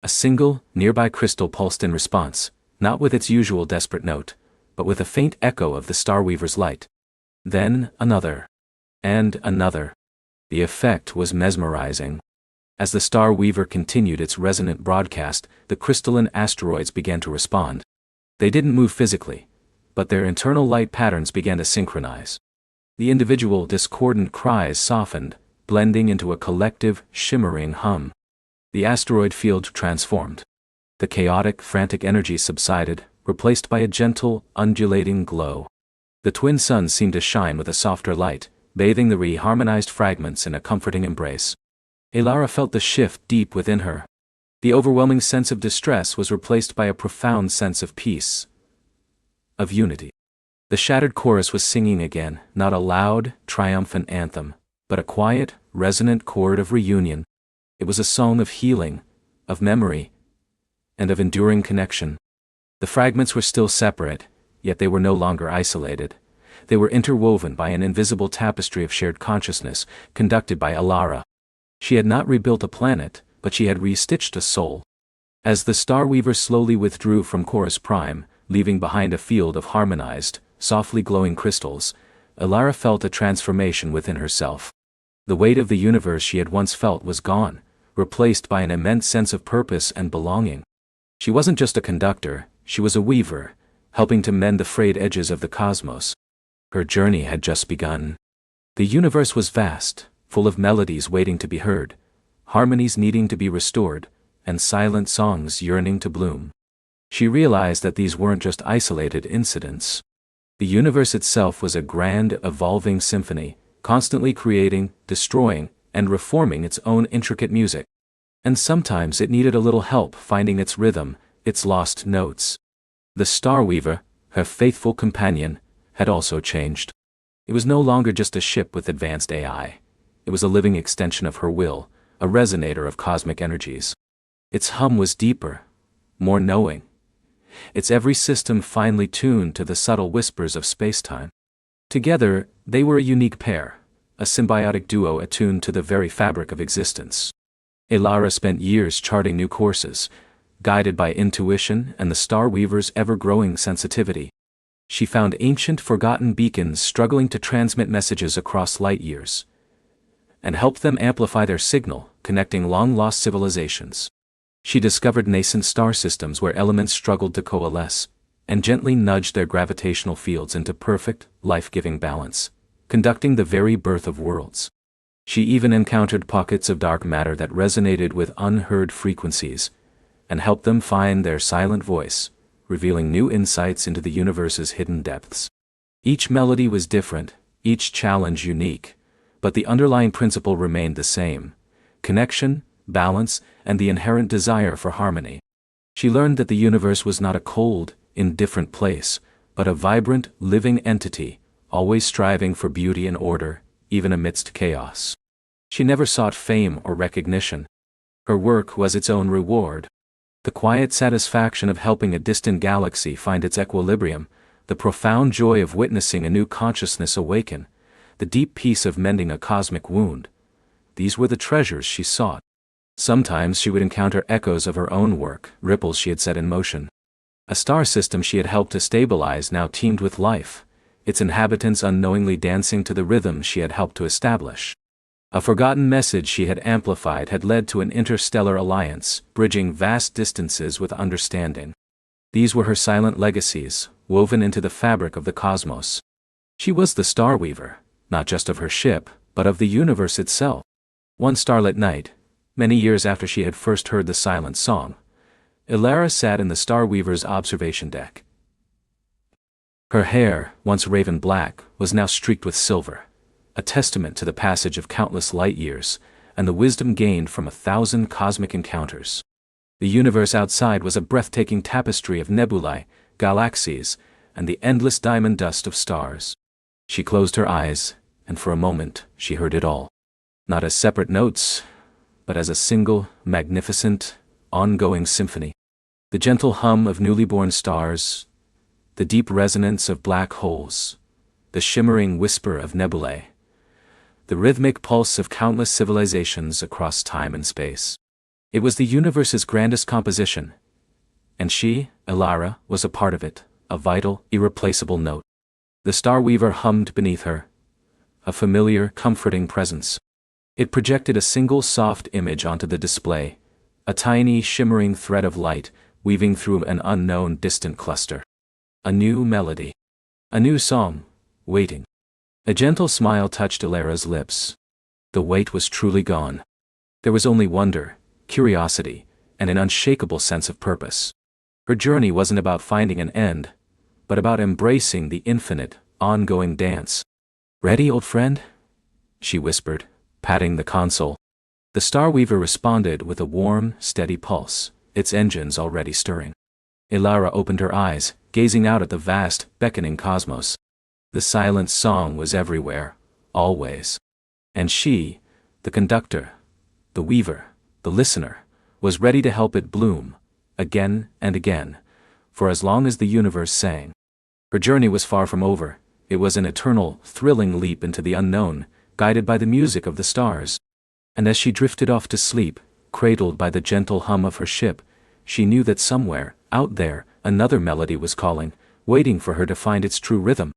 A single, nearby crystal pulsed in response, not with its usual desperate note, but with a faint echo of the Star Weaver's light. Then another. And another. The effect was mesmerizing. As the Star Weaver continued its resonant broadcast, the crystalline asteroids began to respond. They didn't move physically, but their internal light patterns began to synchronize. The individual discordant cries softened, blending into a collective, shimmering hum. The asteroid field transformed. The chaotic, frantic energy subsided, replaced by a gentle, undulating glow. The twin suns seemed to shine with a softer light, bathing the reharmonized fragments in a comforting embrace. Alara felt the shift deep within her. The overwhelming sense of distress was replaced by a profound sense of peace, of unity. The shattered chorus was singing again, not a loud, triumphant anthem, but a quiet, resonant chord of reunion. It was a song of healing, of memory, and of enduring connection. The fragments were still separate, yet they were no longer isolated. They were interwoven by an invisible tapestry of shared consciousness, conducted by Alara. She had not rebuilt a planet, but she had restitched a soul. As the Starweaver slowly withdrew from Chorus Prime, leaving behind a field of harmonized, softly glowing crystals, Alara felt a transformation within herself. The weight of the universe she had once felt was gone, replaced by an immense sense of purpose and belonging. She wasn't just a conductor, she was a weaver, helping to mend the frayed edges of the cosmos. Her journey had just begun. The universe was vast, full of melodies waiting to be heard, harmonies needing to be restored, and silent songs yearning to bloom. She realized that these weren't just isolated incidents. The universe itself was a grand, evolving symphony, constantly creating, destroying, and reforming its own intricate music. And sometimes it needed a little help finding its rhythm, its lost notes. The Starweaver, her faithful companion, had also changed. It was no longer just a ship with advanced AI. It was a living extension of her will, a resonator of cosmic energies. Its hum was deeper, more knowing. Its every system finely tuned to the subtle whispers of space-time. Together, they were a unique pair, a symbiotic duo attuned to the very fabric of existence. Alara spent years charting new courses, guided by intuition and the Starweaver's ever-growing sensitivity. She found ancient forgotten beacons struggling to transmit messages across light years, and helped them amplify their signal, connecting long-lost civilizations. She discovered nascent star systems where elements struggled to coalesce, and gently nudged their gravitational fields into perfect, life-giving balance, conducting the very birth of worlds. She even encountered pockets of dark matter that resonated with unheard frequencies, and helped them find their silent voice, revealing new insights into the universe's hidden depths. Each melody was different, each challenge unique, but the underlying principle remained the same: connection, balance, and the inherent desire for harmony. She learned that the universe was not a cold, indifferent place, but a vibrant, living entity, always striving for beauty and order, even amidst chaos. She never sought fame or recognition. Her work was its own reward. The quiet satisfaction of helping a distant galaxy find its equilibrium, the profound joy of witnessing a new consciousness awaken, the deep peace of mending a cosmic wound. These were the treasures she sought. Sometimes she would encounter echoes of her own work, ripples she had set in motion. A star system she had helped to stabilize now teemed with life, its inhabitants unknowingly dancing to the rhythm she had helped to establish. A forgotten message she had amplified had led to an interstellar alliance, bridging vast distances with understanding. These were her silent legacies, woven into the fabric of the cosmos. She was the Starweaver, not just of her ship, but of the universe itself. One starlit night, many years after she had first heard the silent song, Alara sat in the Starweaver's observation deck. Her hair, once raven black, was now streaked with silver, a testament to the passage of countless light years and the wisdom gained from 1,000 cosmic encounters. The universe outside was a breathtaking tapestry of nebulae, galaxies, and the endless diamond dust of stars. She closed her eyes, and for a moment she heard it all. Not as separate notes, but as a single, magnificent, ongoing symphony. The gentle hum of newly born stars, the deep resonance of black holes, the shimmering whisper of nebulae, the rhythmic pulse of countless civilizations across time and space. It was the universe's grandest composition, and she, Alara, was a part of it, a vital, irreplaceable note. The Starweaver hummed beneath her, a familiar, comforting presence. It projected a single soft image onto the display, a tiny, shimmering thread of light weaving through an unknown, distant cluster. A new melody. A new song, waiting. A gentle smile touched Alara's lips. The weight was truly gone. There was only wonder, curiosity, and an unshakable sense of purpose. Her journey wasn't about finding an end, but about embracing the infinite, ongoing dance. "Ready, old friend?" she whispered, patting the console. The Starweaver responded with a warm, steady pulse, its engines already stirring. Alara opened her eyes, gazing out at the vast, beckoning cosmos. The silent song was everywhere, always. And she, the conductor, the weaver, the listener, was ready to help it bloom, again and again, for as long as the universe sang. Her journey was far from over. It was an eternal, thrilling leap into the unknown, guided by the music of the stars. And as she drifted off to sleep, cradled by the gentle hum of her ship, she knew that somewhere, out there, another melody was calling, waiting for her to find its true rhythm.